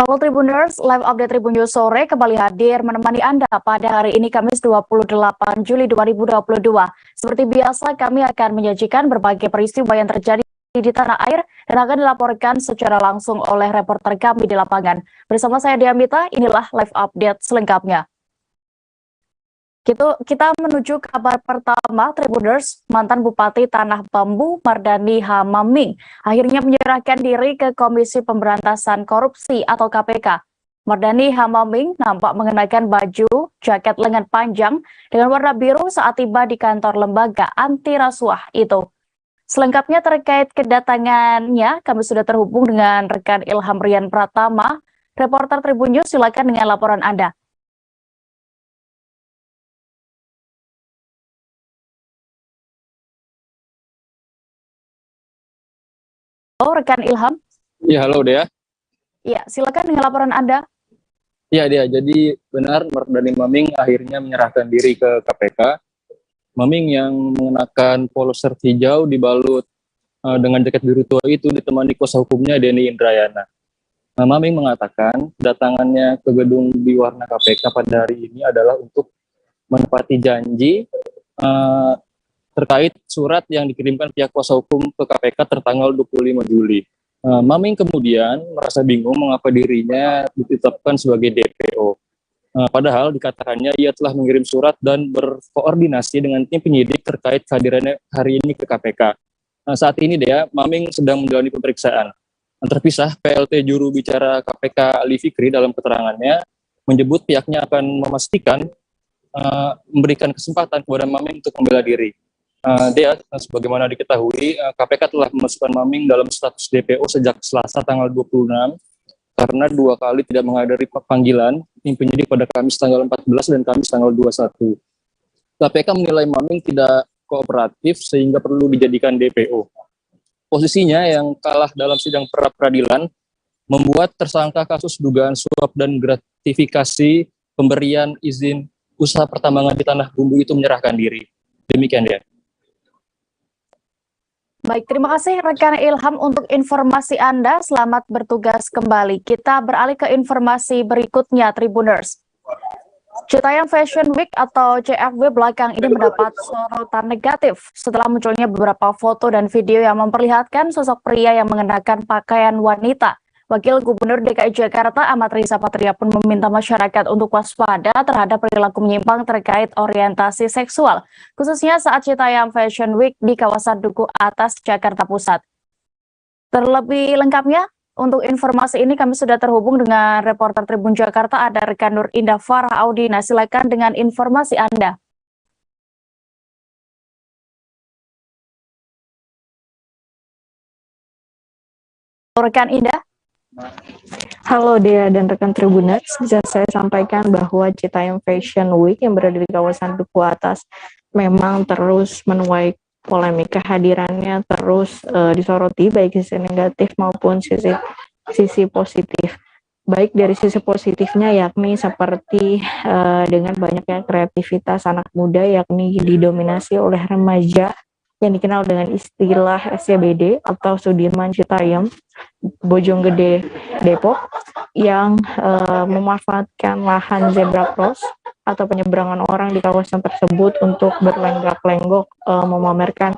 Halo Tribuners, live update Tribun News sore kembali hadir menemani Anda pada hari ini Kamis 28 Juli 2022. Seperti biasa kami akan menyajikan berbagai peristiwa yang terjadi di tanah air dan akan dilaporkan secara langsung oleh reporter kami di lapangan. Bersama saya Diamita, inilah live update selengkapnya. Kita menuju kabar pertama, Tribuners. Mantan Bupati Tanah Bambu Mardani Hamaming akhirnya menyerahkan diri ke Komisi Pemberantasan Korupsi atau KPK. Mardani Hamaming nampak mengenakan baju jaket lengan panjang dengan warna biru saat tiba di kantor lembaga anti rasuah itu. Selengkapnya terkait kedatangannya, kami sudah terhubung dengan rekan Ilham Rian Pratama, reporter Tribun News. Silakan dengan laporan Anda. Halo rekan Ilham. Iya, halo Dea. Ya, silakan dengan laporan Anda. Iya, Dea. Jadi benar Mardani Maming akhirnya menyerahkan diri ke KPK. Maming yang mengenakan polo shirt hijau dibalut dengan jaket biru tua itu ditemani kuasa hukumnya Denny Indrayana. Maming mengatakan datangannya ke gedung di warna KPK pada hari ini adalah untuk menepati janji terkait surat yang dikirimkan pihak kuasa hukum ke KPK tertanggal 25 Juli. Maming kemudian merasa bingung mengapa dirinya ditetapkan sebagai DPO. Padahal dikatakannya ia telah mengirim surat dan berkoordinasi dengan tim penyidik terkait kehadirannya hari ini ke KPK. Saat ini Maming sedang menjalani pemeriksaan. Terpisah, PLT juru bicara KPK Ali Fikri dalam keterangannya menyebut pihaknya akan memastikan memberikan kesempatan kepada Maming untuk membela diri. Sebagaimana diketahui, KPK telah memasukkan Maming dalam status DPO sejak Selasa tanggal 26 karena 2 kali tidak menghadiri panggilan tim penyidik pada Kamis tanggal 14 dan Kamis tanggal 21. KPK menilai Maming tidak kooperatif sehingga perlu dijadikan DPO. Posisinya yang kalah dalam sidang pra-peradilan membuat tersangka kasus dugaan suap dan gratifikasi pemberian izin usaha pertambangan di Tanah Bumbu itu menyerahkan diri. Demikian dia. Baik, terima kasih rekan Ilham untuk informasi Anda. Selamat bertugas kembali. Kita beralih ke informasi berikutnya, Tribuners. Citayam Fashion Week atau CFW belakang ini mendapat sorotan negatif setelah munculnya beberapa foto dan video yang memperlihatkan sosok pria yang mengenakan pakaian wanita. Wakil Gubernur DKI Jakarta Ahmad Riza Patria pun meminta masyarakat untuk waspada terhadap perilaku menyimpang terkait orientasi seksual, khususnya saat Citayam Fashion Week di kawasan Duku Atas, Jakarta Pusat. Terlebih lengkapnya, untuk informasi ini kami sudah terhubung dengan reporter Tribun Jakarta, ada rekan Nur Indah Farah Audina. Silakan dengan informasi Anda. Rekan Indah. Halo Dea dan rekan Tribuners, bisa saya sampaikan bahwa Citayam Fashion Week yang berada di kawasan Duku Atas memang terus menuai polemik. Kehadirannya terus disoroti baik sisi negatif maupun sisi positif. Baik dari sisi positifnya yakni seperti dengan banyaknya kreativitas anak muda yakni didominasi oleh remaja yang dikenal dengan istilah SCBD atau Sudirman Citayam Bojonggede Depok yang memanfaatkan lahan zebra cross atau penyeberangan orang di kawasan tersebut untuk berlenggak-lenggok memamerkan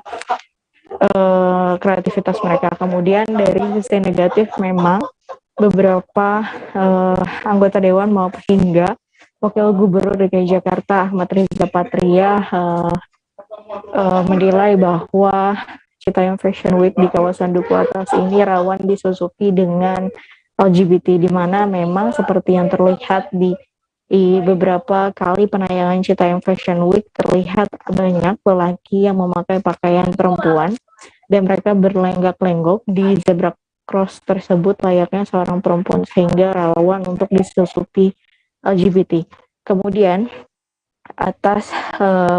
kreativitas mereka. Kemudian dari sisi negatif memang beberapa anggota dewan maupun hingga Wakil Gubernur DKI Jakarta Ahmad Riza Patria menilai bahwa Citayam Fashion Week di kawasan Duku Atas ini rawan disusupi dengan LGBT, di mana memang seperti yang terlihat di beberapa kali penayangan Citayam Fashion Week terlihat banyak lelaki yang memakai pakaian perempuan dan mereka berlenggak-lenggok di zebra cross tersebut layaknya seorang perempuan sehingga rawan untuk disusupi LGBT. Kemudian atas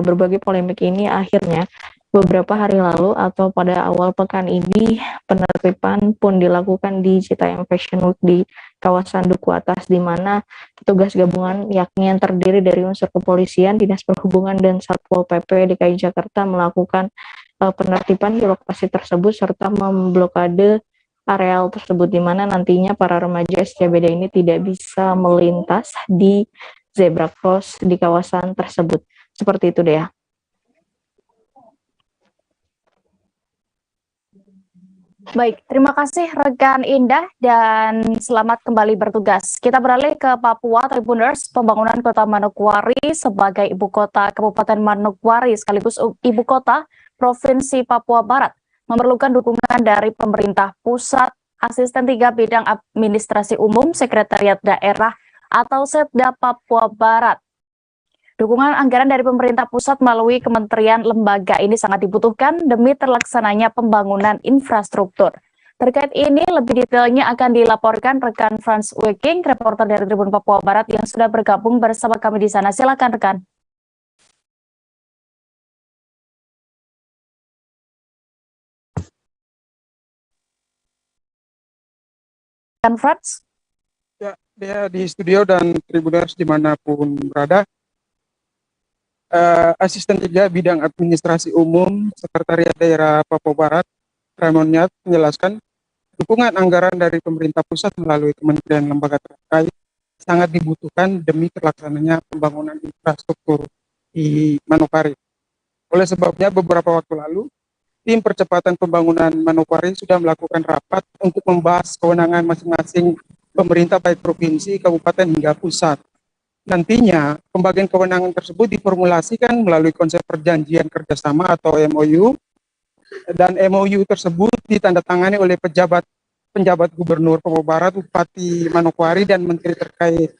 berbagai polemik ini akhirnya beberapa hari lalu atau pada awal pekan ini penertiban pun dilakukan di Citayam Fashion Week di kawasan Duku Atas, di mana petugas gabungan yakni yang terdiri dari unsur kepolisian, dinas perhubungan dan Satpol PP DKI Jakarta melakukan penertiban di lokasi tersebut serta memblokade areal tersebut, di mana nantinya para remaja SCBD ini tidak bisa melintas di zebra cross di kawasan tersebut. Seperti itu deh ya. Baik, terima kasih rekan Indah dan selamat kembali bertugas. Kita beralih ke Papua, Tribuners. Pembangunan Kota Manokwari sebagai ibu kota Kabupaten Manokwari sekaligus ibu kota Provinsi Papua Barat memerlukan dukungan dari pemerintah pusat, Asisten 3 Bidang Administrasi Umum, Sekretariat Daerah atau Setda Papua Barat. Dukungan anggaran dari pemerintah pusat melalui kementerian lembaga ini sangat dibutuhkan demi terlaksananya pembangunan infrastruktur. Terkait ini, lebih detailnya akan dilaporkan rekan Franz Wiking, reporter dari Tribun Papua Barat yang sudah bergabung bersama kami di sana. Silakan rekan. Rekan Franz? Ya, dia di studio dan Tribuners dimanapun berada. Asisten 3 Bidang Administrasi Umum Sekretariat Daerah Papua Barat, Raymond Nyat, menjelaskan dukungan anggaran dari pemerintah pusat melalui kementerian lembaga terkait sangat dibutuhkan demi terlaksananya pembangunan infrastruktur di Manokwari. Oleh sebabnya, beberapa waktu lalu, tim percepatan pembangunan Manokwari sudah melakukan rapat untuk membahas kewenangan masing-masing pemerintah baik provinsi, kabupaten, hingga pusat. Nantinya, pembagian kewenangan tersebut diformulasikan melalui konsep perjanjian kerjasama atau MOU, dan MOU tersebut ditandatangani oleh penjabat Gubernur Papua Barat, Bupati Manokwari, dan Menteri terkait.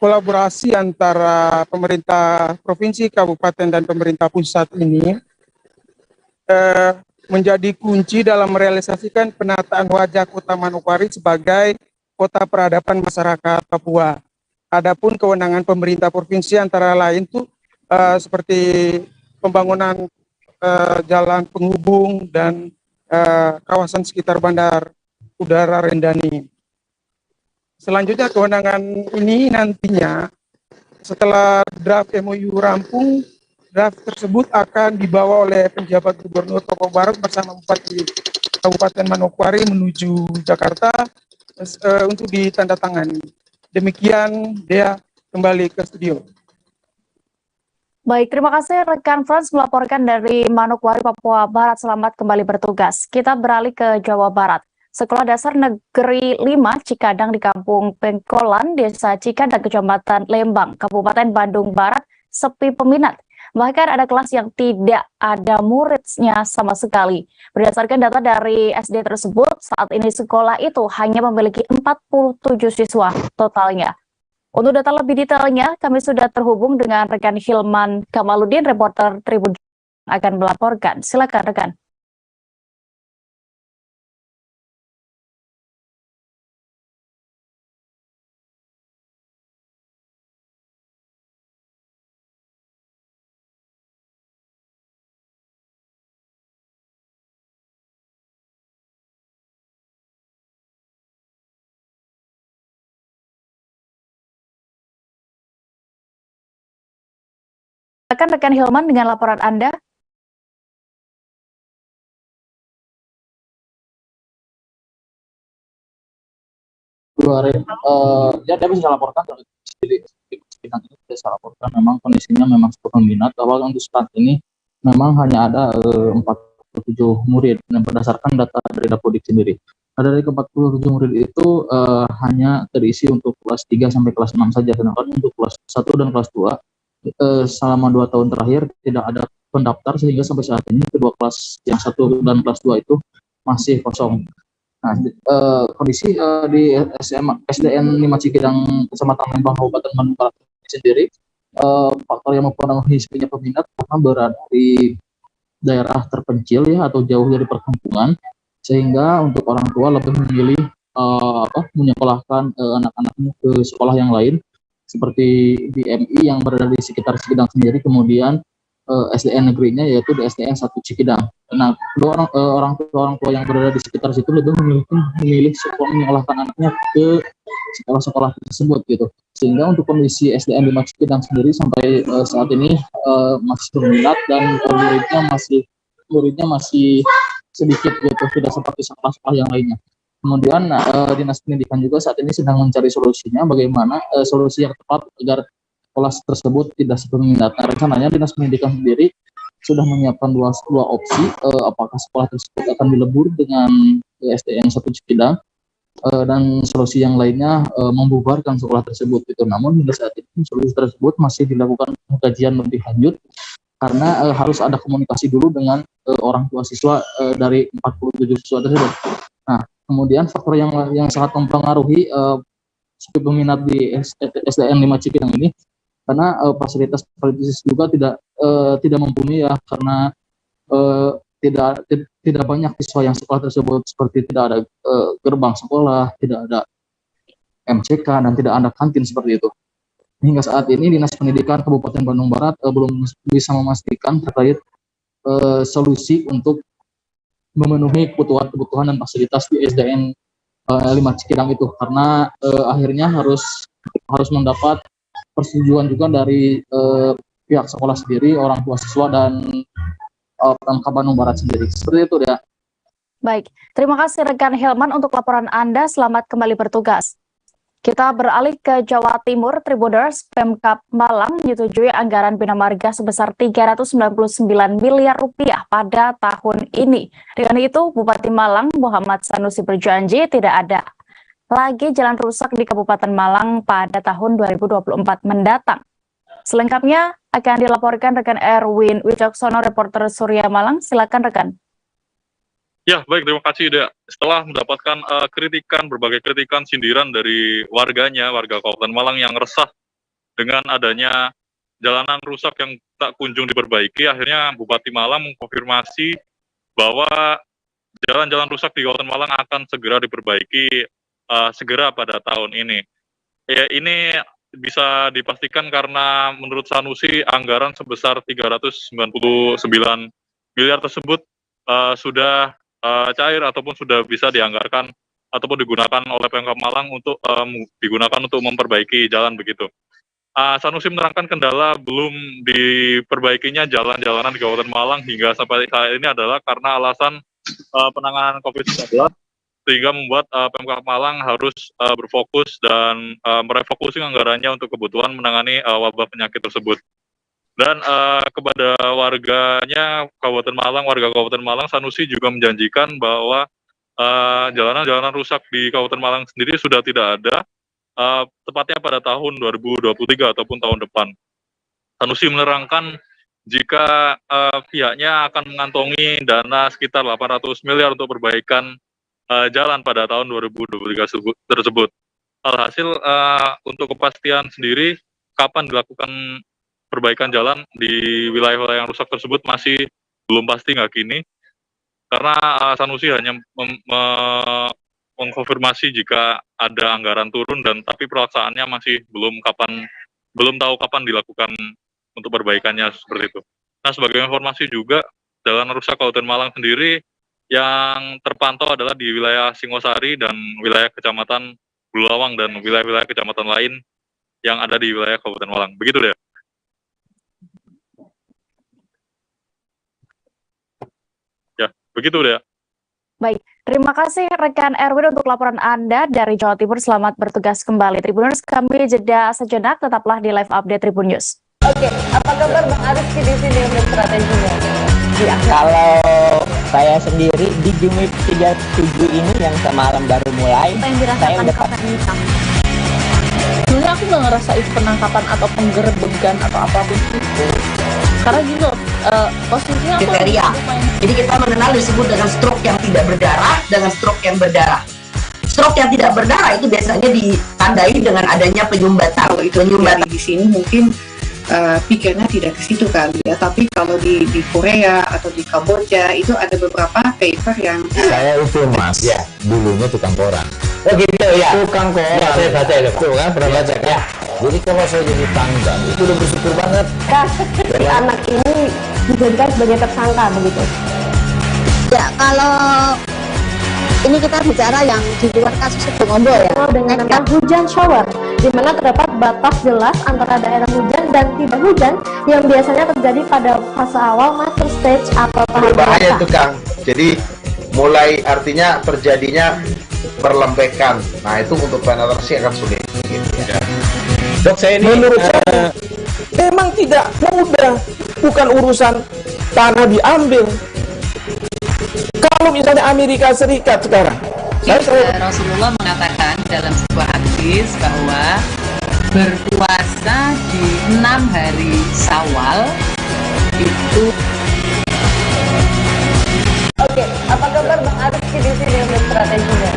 Kolaborasi antara pemerintah provinsi, kabupaten, dan pemerintah pusat ini menjadi kunci dalam merealisasikan penataan wajah Kota Manokwari sebagai kota peradaban masyarakat Papua. Adapun kewenangan pemerintah provinsi antara lain itu seperti pembangunan jalan penghubung dan kawasan sekitar Bandar Udara Rendani. Selanjutnya, kewenangan ini nantinya setelah draft MOU rampung, draft tersebut akan dibawa oleh penjabat Gubernur Papua Barat bersama Bupati Kabupaten Manokwari menuju Jakarta untuk ditandatangani. Demikian, Dea, kembali ke studio. Baik, terima kasih rekan Franz melaporkan dari Manokwari, Papua Barat. Selamat kembali bertugas. Kita beralih ke Jawa Barat. Sekolah Dasar Negeri 5 Cikadang di Kampung Pengkolan, Desa Cikadang, Kecamatan Lembang, Kabupaten Bandung Barat, sepi peminat. Bahkan ada kelas yang tidak ada muridnya sama sekali. Berdasarkan data dari SD tersebut, saat ini sekolah itu hanya memiliki 47 siswa totalnya. Untuk data lebih detailnya, kami sudah terhubung dengan rekan Hilman Kamaludin, reporter Tribun akan melaporkan. Silakan rekan. Silakan rekan Hilman dengan laporan Anda. Ya, dia bisa laporkan bisa laporkan memang kondisinya memang cukup peminat. Awal untuk saat ini memang hanya ada 47 murid dan berdasarkan data dari Dapodik sendiri. Nah, dari ke-47 murid itu hanya terisi untuk kelas 3 sampai kelas 6 saja, sedangkan untuk kelas 1 dan kelas 2 selama 2 tahun terakhir tidak ada pendaftar, sehingga sampai saat ini kedua kelas yang 1 dan kelas 2 itu masih kosong. Nah, kondisi di SDN 5 Cikidang Kecamatan Lembang Kabupaten Bandung Barat sendiri, faktor yang mempengaruhi sepinya peminat karena berada di daerah terpencil ya, atau jauh dari perkampungan, sehingga untuk orang tua lebih memilih menyekolahkan anak-anaknya ke sekolah yang lain seperti di MI yang berada di sekitar Cikidang sendiri, kemudian SDN negerinya yaitu di SDN 1 Cikidang. Nah, kedua orang tua yang berada di sekitar situ lebih memilih sekolah menyekolahkan anaknya ke sekolah-sekolah tersebut gitu. Sehingga untuk kondisi SDN 5 Cikidang sendiri sampai saat ini masih berminat dan muridnya masih sedikit gitu, tidak seperti sekolah-sekolah yang lainnya. Kemudian Dinas Pendidikan juga saat ini sedang mencari solusinya bagaimana solusi yang tepat agar sekolah tersebut tidak sepenuhnya minat. Nah, rencananya Dinas Pendidikan sendiri sudah menyiapkan dua opsi, apakah sekolah tersebut akan dilebur dengan SDN 1 Cikidang dan solusi yang lainnya membubarkan sekolah tersebut itu. Namun hingga saat ini solusi tersebut masih dilakukan kajian lebih lanjut karena harus ada komunikasi dulu dengan orang tua siswa dari 47 siswa tersebut. Nah, kemudian faktor yang sangat mempengaruhi sepi peminat di SDN 5 Cikidang ini karena fasilitas juga tidak mumpuni ya, karena tidak banyak siswa yang sekolah tersebut, seperti tidak ada gerbang sekolah, tidak ada MCK, dan tidak ada kantin seperti itu. Hingga saat ini Dinas Pendidikan Kabupaten Bandung Barat belum bisa memastikan terkait solusi untuk memenuhi kebutuhan dan fasilitas di SDN 5 Cikidang itu, karena akhirnya harus mendapat persetujuan juga dari pihak sekolah sendiri, orang tua siswa, dan Pemkab Bandung Barat sendiri. Seperti itu ya. Baik, terima kasih rekan Hilman untuk laporan Anda. Selamat kembali bertugas. Kita beralih ke Jawa Timur. Tribuners, Pemkab Malang menyetujui anggaran Bina Marga sebesar 399 miliar rupiah pada tahun ini. Dengan itu, Bupati Malang Muhammad Sanusi berjanji tidak ada lagi jalan rusak di Kabupaten Malang pada tahun 2024 mendatang. Selengkapnya akan dilaporkan rekan Erwin Wijaksono, reporter Surya Malang. Silakan rekan. Ya, baik, terima kasih Dea. Setelah mendapatkan berbagai kritikan sindiran dari warga Kabupaten Malang yang resah dengan adanya jalanan rusak yang tak kunjung diperbaiki, akhirnya Bupati Malang mengkonfirmasi bahwa jalan-jalan rusak di Kabupaten Malang akan segera diperbaiki segera pada tahun ini. Ya, ini bisa dipastikan karena menurut Sanusi anggaran sebesar 399 miliar tersebut sudah cair ataupun sudah bisa dianggarkan ataupun digunakan oleh Pemkab Malang untuk digunakan untuk memperbaiki jalan begitu. Sanusi menerangkan kendala belum diperbaikinya jalan-jalanan di Kabupaten Malang hingga sampai saat ini adalah karena alasan penanganan COVID-19, sehingga membuat Pemkab Malang harus berfokus dan merefocusing anggarannya untuk kebutuhan menangani wabah penyakit tersebut. Dan kepada warga Kabupaten Malang, Sanusi juga menjanjikan bahwa jalanan-jalanan rusak di Kabupaten Malang sendiri sudah tidak ada, tepatnya pada tahun 2023 ataupun tahun depan. Sanusi menerangkan jika pihaknya akan mengantongi dana sekitar 800 miliar untuk perbaikan jalan pada tahun 2023 tersebut. Alhasil untuk kepastian sendiri kapan dilakukan perbaikan jalan di wilayah-wilayah yang rusak tersebut masih belum pasti hingga kini, karena Sanusi hanya mengkonfirmasi jika ada anggaran turun, dan tapi pelaksanaannya masih belum tahu kapan dilakukan untuk perbaikannya seperti itu. Nah, sebagai informasi juga, jalan rusak Kabupaten Malang sendiri yang terpantau adalah di wilayah Singosari dan wilayah Kecamatan Bulawang dan wilayah-wilayah kecamatan lain yang ada di wilayah Kabupaten Malang. Begitu deh. Ya, begitu deh. Baik, terima kasih rekan Erwin untuk laporan Anda dari Jawa Timur. Selamat bertugas kembali. Tribuners, kami jeda sejenak, tetaplah di live update Tribun News. Oke, apa kabar Bang Arief di sini untuk strateginya? Kalau saya sendiri di Jumip 37 ini yang semalam baru mulai, saya udah sebenarnya aku nggak ngerasa itu penangkapan atau penggerbegan atau apapun itu, karena gitu posisinya aku jadi kita mengenal disebut dengan stroke yang tidak berdarah dengan stroke yang berdarah. Stroke yang tidak berdarah itu biasanya ditandai dengan adanya penyumbatan. Kalau itu penyumbatan di sini mungkin pikirnya tidak ke situ kali ya, tapi kalau di Korea atau di Kamboja itu ada beberapa paper yang saya itu mas ya dulunya tukang koran. Oh gitu ya, tukang koran ya, saya baca itu tuh kan, pernah baca kan ya. Jadi kalau saya jadi tanggal itu udah bersyukur banget. Si anak ini dijadikan sebagai tersangka begitu ya. Kalau ini kita bicara yang di luar kasus itu ngobrol ya. Dengan nama hujan shower, di mana terdapat batas jelas antara daerah hujan dan tidak hujan yang biasanya terjadi pada fase awal master stage atau tahap berbahaya tukang Jadi mulai artinya terjadinya perlembekan. Nah itu untuk penetrasi akan sulit. Gitu ya. Dok, saya ini menurut saya memang tidak mudah, bukan urusan tanah diambil. Kalau misalnya Amerika Serikat sekarang, Rasulullah mengatakan dalam sebuah hadis bahwa berpuasa di 6 hari Syawal itu. Oke, apa kabar Bang Arif di sini untuk strateginya?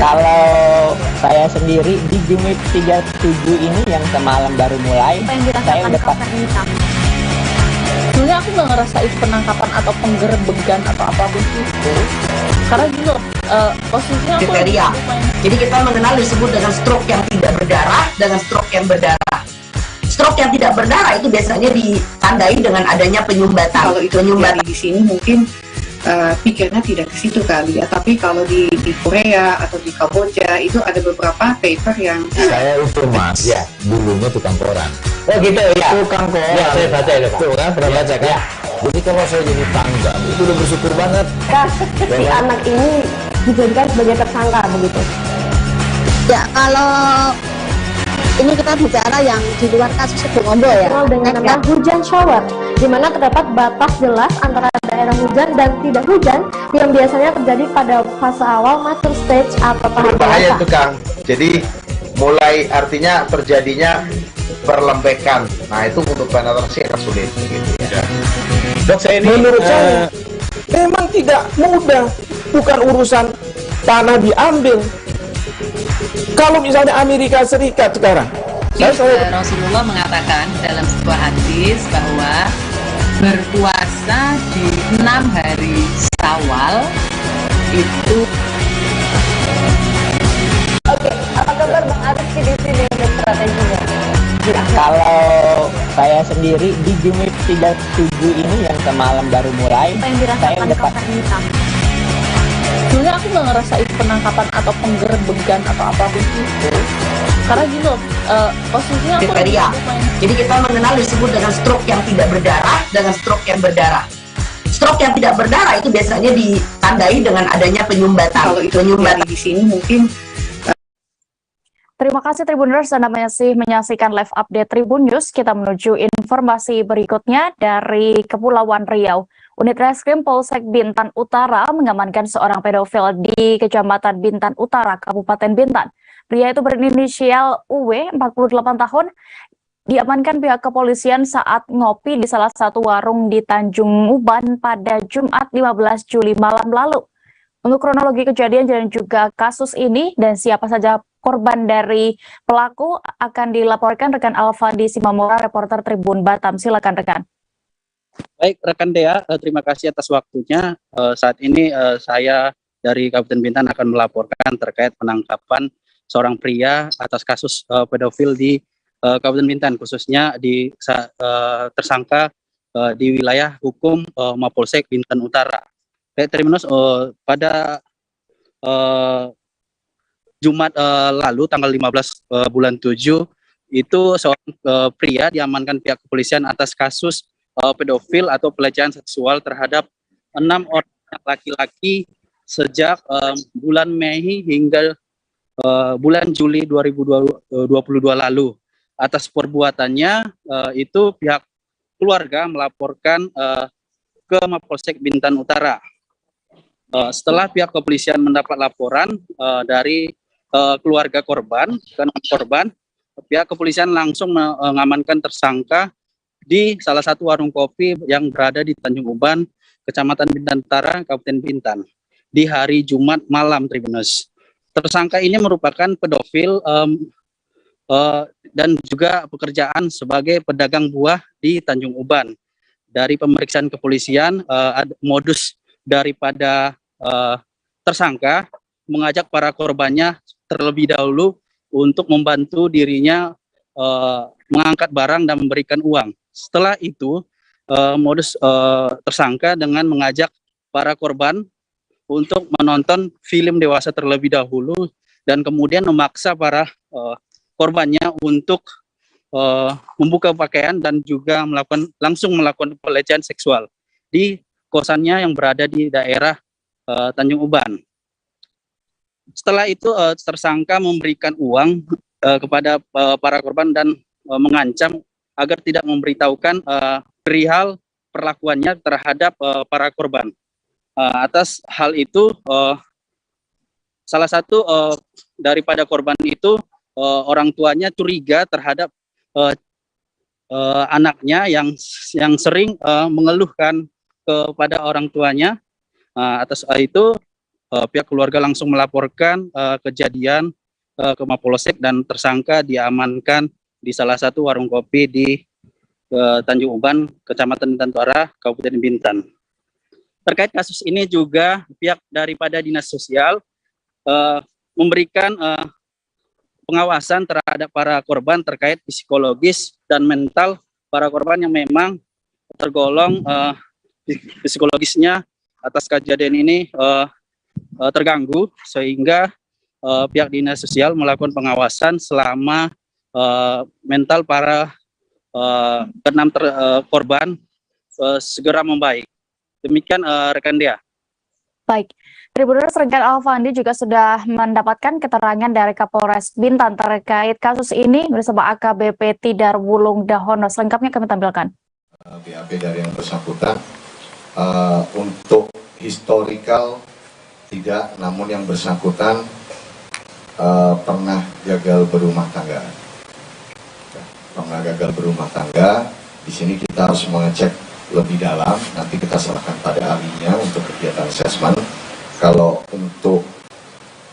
Kalau saya sendiri di Jumip 37 ini yang semalam baru mulai, saya udah sebenarnya aku nggak ngerasain penangkapan atau penggerbegan atau apapun itu, karena juga posisinya aku kriteria. Jadi kita mengenal disebut dengan stroke yang tidak berdarah dengan stroke yang berdarah. Stroke yang tidak berdarah itu biasanya ditandai dengan adanya penyumbatan. Kalau itu penyumbatan di sini mungkin pikirnya tidak ke situ kali ya, tapi kalau di Korea atau di Kamboja itu ada beberapa paper yang saya itu mas ya dulunya tukang koran. Oh gitu ya, tukang koran ya, saya baca ya Pak. Tuh kan pernah baca kan ya. Jadi kalau saya jadi tangga itu udah bersyukur banget. Si anak ini dijadikan sebagai tersangka begitu Ya, kalau ini kita bicara yang di luar kasus Gedung Ombol ya. dengan nama hujan shower, di mana terdapat batas jelas antara daerah hujan dan tidak hujan yang biasanya terjadi pada fase awal mature stage atau tahap Berbahaya dewasa. itu Kang. Jadi mulai artinya terjadinya perlembekan. Nah itu untuk penetrasi akan sulit. Gitu ya. Dok, saya ini menurut saya memang tidak mudah, bukan urusan tanah diambil. Kalau misalnya Amerika Serikat sekarang, Rasulullah mengatakan dalam sebuah hadis bahwa berpuasa di 6 hari Syawal itu. Oke, apa kabar Bang Arif di sini untuk strateginya? Kalau saya sendiri di Jumip 37 ini yang semalam baru mulai, saya udah sebenarnya aku nggak ngerasain penangkapan atau penggerbegan atau apapun itu, karena gitu posisinya aku kriteria. Jadi kita mengenal disebut dengan stroke yang tidak berdarah dengan stroke yang berdarah. Stroke yang tidak berdarah itu biasanya ditandai dengan adanya penyumbatan. Kalau itu penyumbatan di sini mungkin. Terima kasih Tribuners, Anda masih menyaksikan live update Tribun News. Kita menuju informasi berikutnya dari Kepulauan Riau. Unit Reskrim Polsek Bintan Utara mengamankan seorang pedofil di Kecamatan Bintan Utara, Kabupaten Bintan. Pria itu berinisial UW, 48 tahun, diamankan pihak kepolisian saat ngopi di salah satu warung di Tanjung Uban pada Jumat 15 Juli malam lalu. Untuk kronologi kejadian dan juga kasus ini dan siapa saja korban dari pelaku akan dilaporkan rekan Alfandi Simamora, reporter Tribun Batam. Silakan rekan. Baik rekan Dea, terima kasih atas waktunya. Saat ini saya dari Kabupaten Bintan akan melaporkan terkait penangkapan seorang pria atas kasus pedofil di Kabupaten Bintan, khususnya di tersangka di wilayah hukum Mapolsek Bintan Utara. Terminus pada Jumat lalu tanggal 15 bulan 7 itu seorang pria diamankan pihak kepolisian atas kasus pedofil atau pelecehan seksual terhadap 6 orang laki-laki sejak bulan Mei hingga bulan Juli 2022 lalu. Atas perbuatannya itu pihak keluarga melaporkan ke Mapolsek Bintan Utara. Setelah pihak kepolisian mendapat laporan dari keluarga korban, pihak kepolisian langsung mengamankan tersangka di salah satu warung kopi yang berada di Tanjung Uban, Kecamatan Bintan Utara, Kabupaten Bintan, di hari Jumat malam, Tribuners. Tersangka ini merupakan pedofil dan juga pekerjaan sebagai pedagang buah di Tanjung Uban. Dari pemeriksaan kepolisian, modus daripada tersangka mengajak para korbannya terlebih dahulu untuk membantu dirinya mengangkat barang dan memberikan uang. Setelah itu, modus tersangka dengan mengajak para korban untuk menonton film dewasa terlebih dahulu dan kemudian memaksa para korbannya untuk membuka pakaian dan juga langsung melakukan pelecehan seksual di kosannya yang berada di daerah Tanjung Uban. Setelah itu tersangka memberikan uang kepada para korban dan mengancam agar tidak memberitahukan perihal perlakuannya terhadap para korban. Atas hal itu, salah satu daripada korban itu orang tuanya curiga terhadap anaknya yang sering mengeluhkan kepada orang tuanya. Atas itu pihak keluarga langsung melaporkan kejadian ke Mapolsek dan tersangka diamankan di salah satu warung kopi di Tanjung Uban, Kecamatan Bintan Utara, Kabupaten Bintan. Terkait kasus ini juga pihak daripada Dinas Sosial memberikan pengawasan terhadap para korban terkait psikologis dan mental para korban yang memang tergolong psikologisnya atas kejadian ini terganggu, sehingga pihak Dinas Sosial melakukan pengawasan selama mental para keenam korban segera membaik. Demikian rekan Dea. Baik, Tribuners, rekan Alfandi juga sudah mendapatkan keterangan dari Kapolres Bintan terkait kasus ini bersama AKBP Tidar Wulung Dahono. Selengkapnya kami tampilkan. BAP dari yang bersangkutan untuk historical tidak, namun yang bersangkutan pernah gagal berumah tangga. Di sini kita harus mengecek lebih dalam, nanti kita serahkan pada ahlinya untuk kegiatan asesmen. Kalau untuk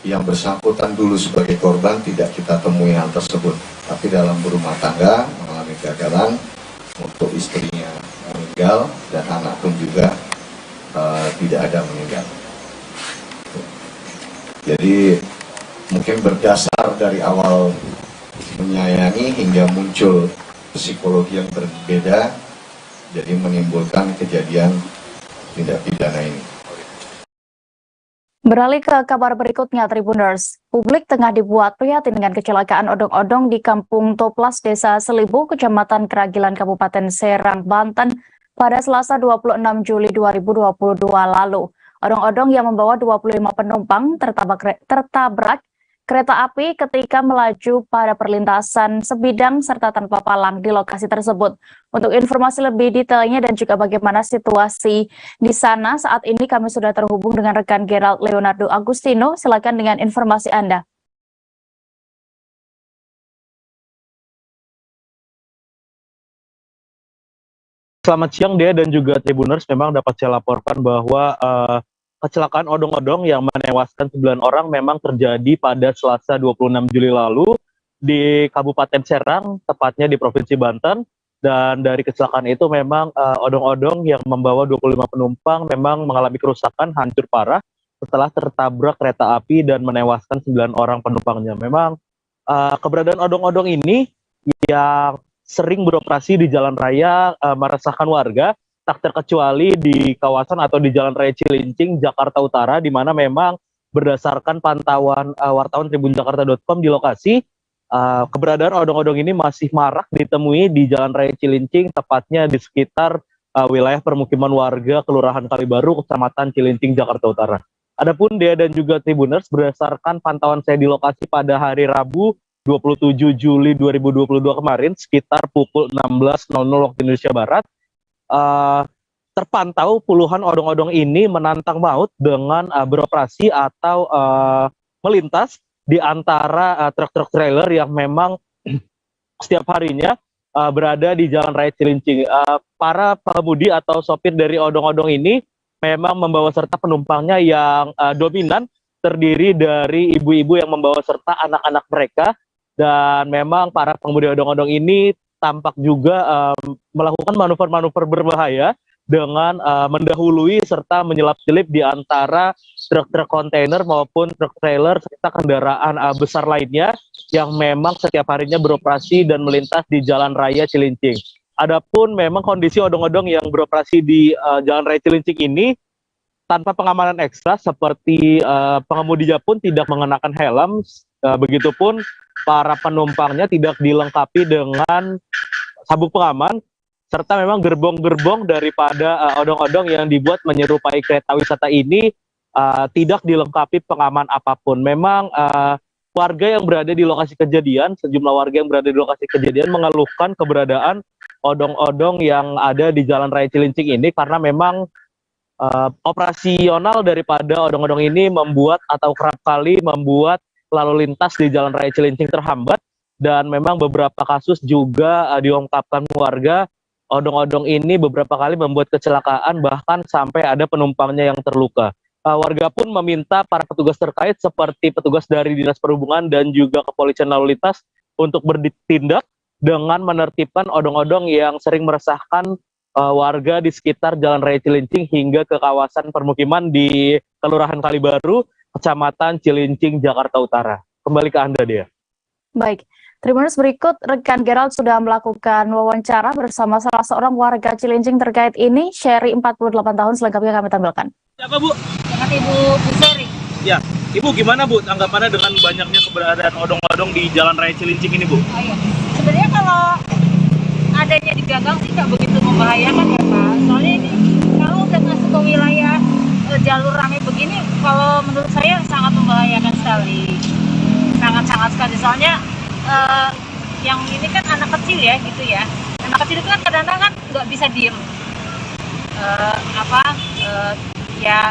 yang bersangkutan dulu sebagai korban tidak kita temui hal tersebut, tapi dalam berumah tangga mengalami kegagalan, untuk istrinya meninggal dan anak pun juga tidak ada meninggal. Jadi mungkin berdasar dari awal menyayangi hingga muncul psikologi yang berbeda, jadi menimbulkan kejadian tindak pidana ini. Beralih ke kabar berikutnya, Tribuners. Publik tengah dibuat prihatin dengan kecelakaan odong-odong di Kampung Toplas, Desa Selibu, Kecamatan Keragilan, Kabupaten Serang, Banten, pada Selasa 26 Juli 2022 lalu. Odong-odong yang membawa 25 penumpang tertabrak kereta api ketika melaju pada perlintasan sebidang serta tanpa palang di lokasi tersebut. Untuk informasi lebih detailnya dan juga bagaimana situasi di sana saat ini, kami sudah terhubung dengan rekan Gerald Leonardo Agustino. Silakan dengan informasi Anda. Selamat siang Dea dan juga Tribuners. Memang dapat saya laporkan bahwa kecelakaan odong-odong yang menewaskan 9 orang memang terjadi pada Selasa 26 Juli lalu di Kabupaten Serang, tepatnya di Provinsi Banten. Dan dari kecelakaan itu memang odong-odong yang membawa 25 penumpang memang mengalami kerusakan, hancur parah setelah tertabrak kereta api dan menewaskan 9 orang penumpangnya. Memang keberadaan odong-odong ini yang sering beroperasi di jalan raya meresahkan warga, tak terkecuali di kawasan atau di Jalan Raya Cilincing, Jakarta Utara, di mana memang berdasarkan pantauan wartawan tribunjakarta.com di lokasi, keberadaan odong-odong ini masih marak ditemui di Jalan Raya Cilincing, tepatnya di sekitar wilayah permukiman warga Kelurahan Kalibaru, Kecamatan Cilincing, Jakarta Utara. Adapun Dea dan juga Tribuners, berdasarkan pantauan saya di lokasi pada hari Rabu 27 Juli 2022 kemarin, sekitar pukul 16.00 waktu Indonesia Barat, terpantau puluhan odong-odong ini menantang maut dengan beroperasi atau melintas di antara truk-truk trailer yang memang setiap harinya berada di Jalan Raya Cilincing. Para pengemudi atau sopir dari odong-odong ini memang membawa serta penumpangnya yang dominan terdiri dari ibu-ibu yang membawa serta anak-anak mereka, dan memang para pengemudi odong-odong ini tampak juga melakukan manuver-manuver berbahaya dengan mendahului serta menyelap-selip di antara truk-truk kontainer maupun truk trailer serta kendaraan besar lainnya yang memang setiap harinya beroperasi dan melintas di Jalan Raya Cilincing. Adapun memang kondisi odong-odong yang beroperasi di Jalan Raya Cilincing ini tanpa pengamanan ekstra, seperti pengemudinya pun tidak mengenakan helm, begitupun para penumpangnya tidak dilengkapi dengan sabuk pengaman, serta memang gerbong-gerbong daripada odong-odong yang dibuat menyerupai kereta wisata ini tidak dilengkapi pengaman apapun. Memang warga yang berada di lokasi kejadian, sejumlah warga yang berada di lokasi kejadian mengeluhkan keberadaan odong-odong yang ada di Jalan Raya Cilincing ini karena memang operasional daripada odong-odong ini membuat atau kerap kali membuat lalu lintas di Jalan Raya Cilincing terhambat, dan memang beberapa kasus juga diungkapkan warga odong-odong ini beberapa kali membuat kecelakaan, bahkan sampai ada penumpangnya yang terluka. Warga pun meminta para petugas terkait seperti petugas dari Dinas Perhubungan dan juga Kepolisian Lalu Lintas untuk bertindak dengan menertibkan odong-odong yang sering meresahkan warga di sekitar Jalan Raya Cilincing hingga ke kawasan permukiman di Kelurahan Kalibaru, Kecamatan Cilincing, Jakarta Utara. Kembali ke Anda, Dea. Baik, Tribuners, berikut rekan Gerald sudah melakukan wawancara bersama salah seorang warga Cilincing terkait ini. Sherry, 48 tahun, selengkapnya kami tampilkan. Siapa, Bu? Dengan Ibu Sherry. Ya, Ibu gimana, Bu, tanggapannya dengan banyaknya keberadaan odong-odong di Jalan Raya Cilincing ini, Bu? Oh, iya. Sebenarnya kalau adanya di gagang sih nggak begitu membahayakan ya, Pak. Soalnya ini kalau udah masuk ke wilayah jalur ramai begini, kalau menurut saya sangat membahayakan sekali. Sangat-sangat sekali. Soalnya yang ini kan anak kecil ya, gitu ya. Anak kecil itu kan kadang-kadang kan nggak bisa diem. Ya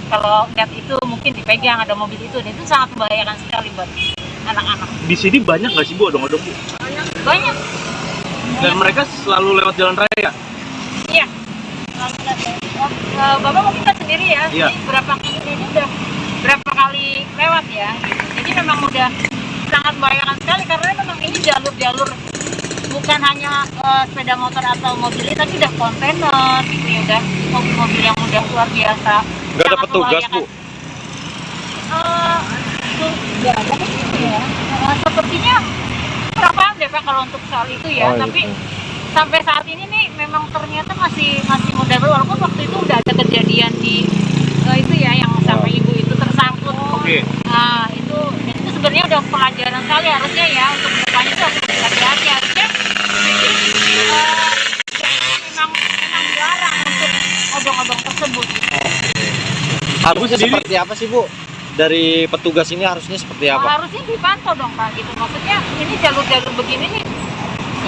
kalau lihat itu mungkin dipegang ada mobil itu sangat membahayakan sekali buat anak-anak. Di sini banyak nggak sih, Bu, odong-odong, Bu? Banyak. Dan mereka selalu lewat jalan raya? Iya. Bapak mungkin kan sendiri ya. Iya. Ini udah berapa kali lewat ya. Jadi memang udah sangat membahayakan sekali karena memang ini jalur-jalur bukan hanya sepeda motor atau mobil, tapi udah kontainer gitu ya, udah mobil-mobil yang udah luar biasa. Nggak ada petugas, Bu? Nggak ada gitu ya. Sepertinya kurang paham deh Pak kalau untuk soal itu ya. Tapi sampai saat ini nih memang ternyata masih mudah, walaupun waktu itu udah ada kejadian di itu ya yang sampai ibu itu tersangkut. Nah itu sebenarnya udah pelajaran sekali harusnya ya untuk kedepannya itu harus lebih hati-hati. Harusnya memang dilarang untuk odong-odong tersebut. Harusnya seperti apa sih, Bu? Dari petugas ini harusnya seperti apa? Harusnya dipantau dong Pak gitu. Maksudnya ini jalur-jalur begini nih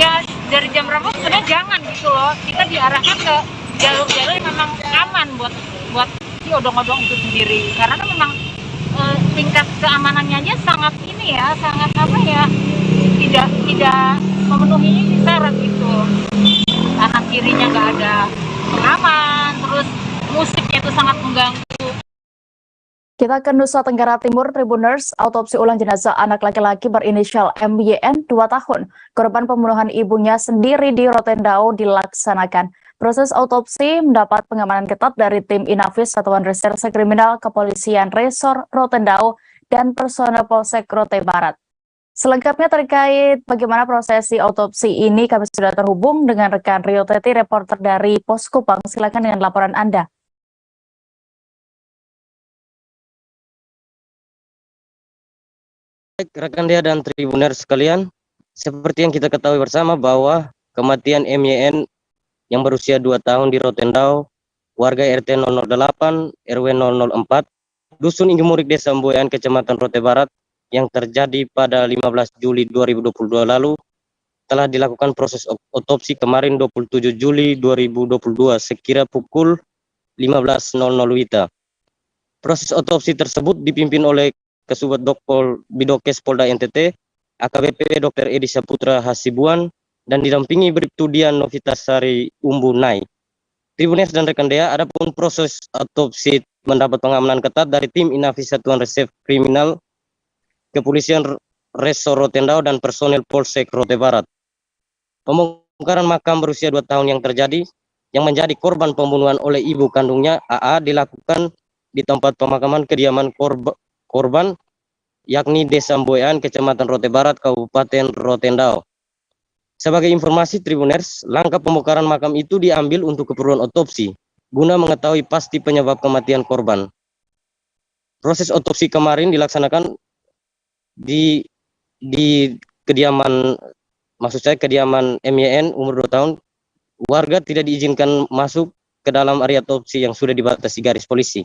ya dari jam berapa sebenarnya jangan gitu loh. Kita diarahkan ke jalur-jalur yang memang aman buat si odong-odong itu sendiri. Karena kan memang tingkat keamanannya aja sangat ini ya, sangat apa ya, tidak memenuhi syarat itu. Kanan kirinya nggak ada pengaman, terus musiknya itu sangat mengganggu. Kita ke Nusa Tenggara Timur, Tribuners. Autopsi ulang jenazah anak laki-laki berinisial MYN 2 tahun. Korban pembunuhan ibunya sendiri di Rotendao dilaksanakan. Proses autopsi mendapat pengamanan ketat dari tim Inafis Satuan Reserse Kriminal Kepolisian Resor Rotendao dan personel Polsek Rote Barat. Selengkapnya terkait bagaimana prosesi autopsi ini, kami sudah terhubung dengan rekan Rio Teti, reporter dari Poskupang. Silakan dengan laporan Anda. Rekan Dea dan Tribuners sekalian, seperti yang kita ketahui bersama bahwa kematian MYN yang berusia 2 tahun di Rotendao, warga RT 008 RW 004, Dusun Inggemurik Desa Mboyan, Kecamatan Rote Barat, yang terjadi pada 15 Juli 2022 lalu, telah dilakukan proses otopsi kemarin 27 Juli 2022 sekira pukul 15.00 WITA. Proses otopsi tersebut dipimpin oleh Kasubag Dokpol Bidokes Polda NTT, AKBP Dr. Edi Saputra Hasibuan, dan didampingi Bribtu Dian Novitasari Umbu Nai. Tribuners dan rekan Dea, adapun proses autopsi mendapat pengamanan ketat dari tim Inafis Satuan Reserse Kriminal Kepolisian Resor Rotendao dan personel Polsek Rote Barat. Pembongkaran makam berusia 2 tahun yang terjadi, yang menjadi korban pembunuhan oleh ibu kandungnya AA, dilakukan di tempat pemakaman kediaman korban, yakni Desa Mboyan, Kecamatan Rote Barat, Kabupaten Rotendao. Sebagai informasi Tribuners, langkah pembongkaran makam itu diambil untuk keperluan otopsi, guna mengetahui pasti penyebab kematian korban. Proses otopsi kemarin dilaksanakan di kediaman, maksud saya kediaman MYN umur 2 tahun, warga tidak diizinkan masuk ke dalam area otopsi yang sudah dibatasi garis polisi.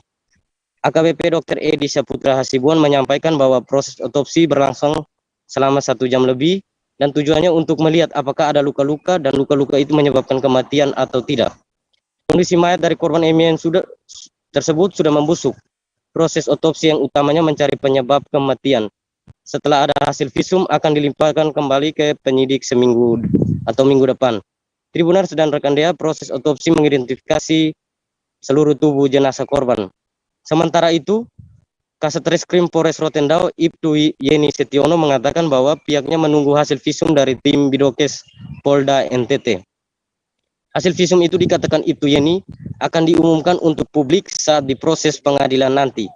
AKBP Dr. Edi Saputra Hasibuan menyampaikan bahwa proses otopsi berlangsung selama 1 jam lebih dan tujuannya untuk melihat apakah ada luka-luka dan luka-luka itu menyebabkan kematian atau tidak. Kondisi mayat dari korban MYN tersebut sudah membusuk. Proses otopsi yang utamanya mencari penyebab kematian. Setelah ada hasil visum akan dilimpahkan kembali ke penyidik seminggu atau minggu depan. Tribuners dan rekan Dea, proses otopsi mengidentifikasi seluruh tubuh jenazah korban. Sementara itu, Kasetreskrim Polres Rotendao Ibtu Yeni Setiono mengatakan bahwa pihaknya menunggu hasil visum dari tim Bidokes Polda NTT. Hasil visum itu dikatakan Ibtu Yeni akan diumumkan untuk publik saat diproses pengadilan nanti.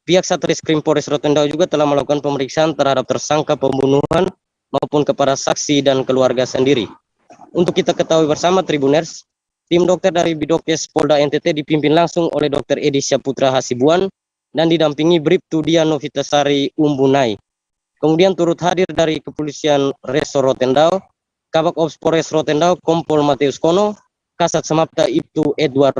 Pihak Satreskrim Polres Rotendao juga telah melakukan pemeriksaan terhadap tersangka pembunuhan maupun kepada saksi dan keluarga sendiri. Untuk kita ketahui bersama Tribuners, tim dokter dari Bidokes Polda NTT dipimpin langsung oleh Dr. Edi Saputra Hasibuan dan didampingi Bribtu Dian Novitasari Umbunai. Kemudian turut hadir dari Kepolisian Resor Rotendao, Kabak Ops Polres Rotendao Kompol Mateus Kono, Kasat Semapta Ibtu Edward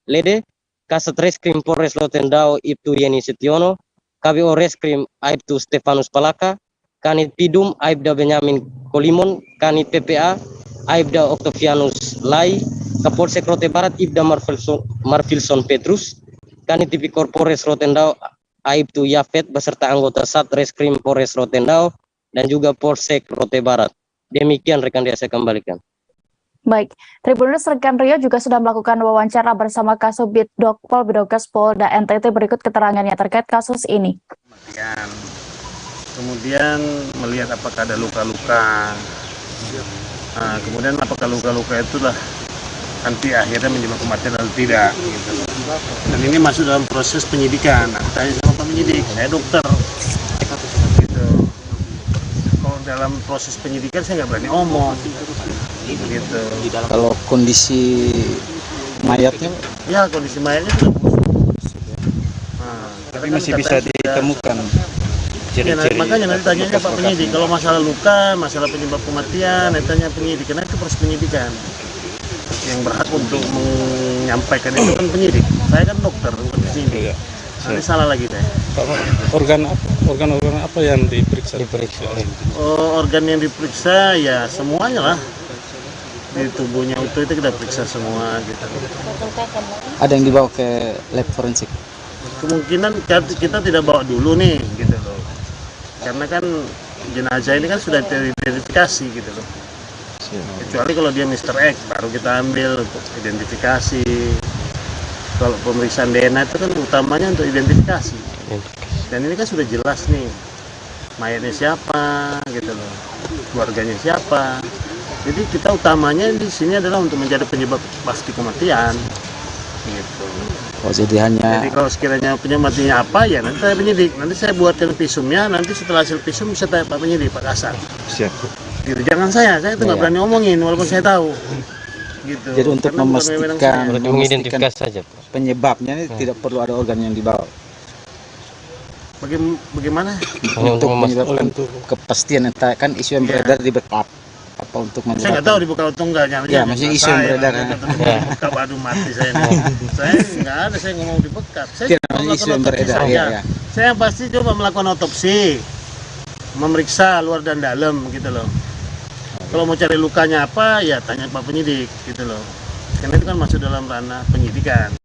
Lede, Kasat Reskrim Polres Rotendao Ibtu Yeni Setiono, KBO Reskrim Aibtu Stefanus Palaka, Kanit Pidum Aibda Benyamin Kolimon, Kanit PPA Aibda Octavianus Lai, Kapolsek Rote Barat Ibda Marvilson Petrus, Kanit Tipikor Polres Rotendao Aibtu Yafet beserta anggota Satreskrim Polres Rotendao dan juga Polsek Rote Barat. Demikian rekan Dea, saya kembalikan. Baik, Tribuners, rekan Rio juga sudah melakukan wawancara bersama Kasubit Dokpol Bidokes Polda NTT. Berikut keterangannya terkait kasus ini. Kemudian melihat apakah ada luka-luka. Nah, kemudian apakah luka-luka itulah nanti akhirnya menyebabkan kematian atau tidak. Gitu. Dan ini masuk dalam proses penyidikan. Nah, tanya sama Pak penyidik, saya dokter. Gitu. Kalau dalam proses penyidikan saya nggak berani omong. Gitu. Kalau kondisi mayatnya? Ya, kondisi mayatnya sudah busuk. Nah, tapi masih bisa ditemukan. Ya, makanya nanti tanya Pak penyidik. Kalau masalah luka, masalah penyebab kematian, nanti tanya penyidik. Karena itu proses penyidikan. Yang berhak untuk menyampaikan itu kan penyidik. Saya kan dokter, bukan di sini. Nanti salah lagi saya. Organ apa yang diperiksa? Organ yang diperiksa ya semuanya lah. Di tubuhnya utuh itu kita periksa semua gitu. Ada yang dibawa ke lab forensik? Kemungkinan kita tidak bawa dulu nih gitu loh. Karena kan jenazah ini kan sudah teridentifikasi gitu loh. Kecuali kalau dia Mr. X baru kita ambil untuk identifikasi. Kalau pemeriksaan DNA itu kan utamanya untuk identifikasi. Dan ini kan sudah jelas nih mayatnya siapa gitu loh, keluarganya siapa. Jadi kita utamanya di sini adalah untuk mencari penyebab pasti kematian. Gitu. Oh, jadi kalau sekiranya penyebabnya apa ya nanti saya penyidik, nanti saya buatkan visumnya, nanti setelah hasil visum bisa tanya Pak penyidik, Pak Kasat. Siap. Gitu, jangan saya itu nggak berani omongin walaupun saya tahu. Gitu. Jadi untuk memastikan mengidentifikasi saja penyebabnya ini tidak perlu ada organ yang dibawa. Bagaimana? Untuk menyebabkan kepastian kan isu yang beredar di backup. Apa untuk menyebabkan? Saya nggak tahu dibuka atau enggak. Ya, masih isu yang beredar. Dibuka, aduh mati saya nih. Saya nggak ada, saya ngomong di backup. Saya cuma isu yang beredar. Ya. Saya pasti coba melakukan otopsi, memeriksa luar dan dalam gitu loh. Kalau mau cari lukanya apa, ya tanya Pak penyidik gitu loh. Karena itu kan masuk dalam ranah penyidikan.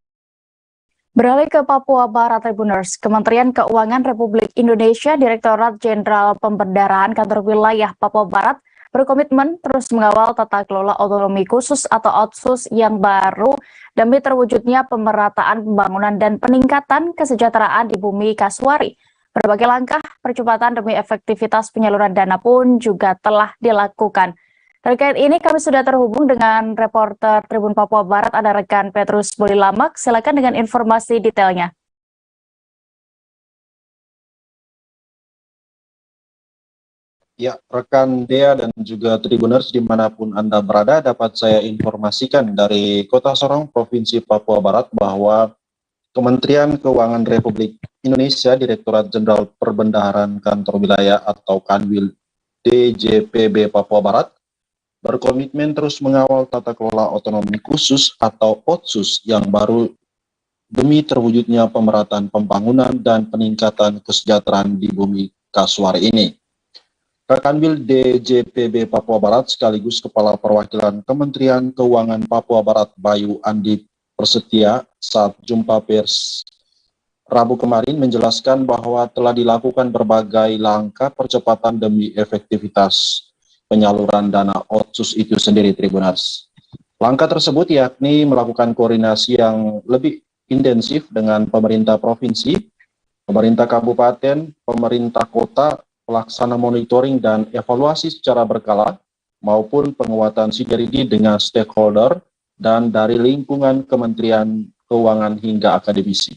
Beralih ke Papua Barat, Tribuners, Kementerian Keuangan Republik Indonesia, Direktorat Jenderal Pembendaraan Kantor Wilayah Papua Barat berkomitmen terus mengawal tata kelola otonomi khusus atau OTKHUS yang baru demi terwujudnya pemerataan pembangunan dan peningkatan kesejahteraan di bumi Kasuari. Berbagai langkah percepatan demi efektivitas penyaluran dana pun juga telah dilakukan. Terkait ini kami sudah terhubung dengan reporter Tribun Papua Barat, ada rekan Petrus Bolilamak. Silakan dengan informasi detailnya. Ya, rekan Dea dan juga Tribuners dimanapun Anda berada, dapat saya informasikan dari Kota Sorong, Provinsi Papua Barat bahwa Kementerian Keuangan Republik Indonesia, Direktorat Jenderal Perbendaharaan Kantor Wilayah atau Kanwil DJPB Papua Barat berkomitmen terus mengawal tata kelola otonomi khusus atau OTSUS yang baru demi terwujudnya pemerataan pembangunan dan peningkatan kesejahteraan di bumi Kasuar ini. Rekanbil DJPB Papua Barat sekaligus Kepala Perwakilan Kementerian Keuangan Papua Barat Bayu Andi Persetia saat jumpa pers Rabu kemarin menjelaskan bahwa telah dilakukan berbagai langkah percepatan demi efektivitas penyaluran dana OTSUS itu sendiri, Tribuners. Langkah tersebut yakni melakukan koordinasi yang lebih intensif dengan pemerintah provinsi, pemerintah kabupaten, pemerintah kota, pelaksana monitoring dan evaluasi secara berkala, maupun penguatan sinergi dengan stakeholder dan dari lingkungan Kementerian Keuangan hingga akademisi.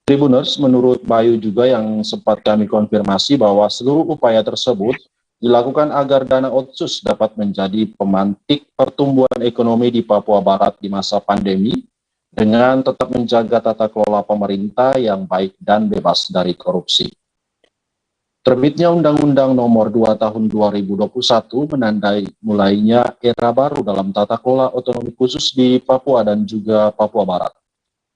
Tribuners, menurut Bayu juga yang sempat kami konfirmasi bahwa seluruh upaya tersebut dilakukan agar dana OTSUS dapat menjadi pemantik pertumbuhan ekonomi di Papua Barat di masa pandemi dengan tetap menjaga tata kelola pemerintah yang baik dan bebas dari korupsi. Terbitnya Undang-Undang Nomor 2 Tahun 2021 menandai mulainya era baru dalam tata kelola otonomi khusus di Papua dan juga Papua Barat.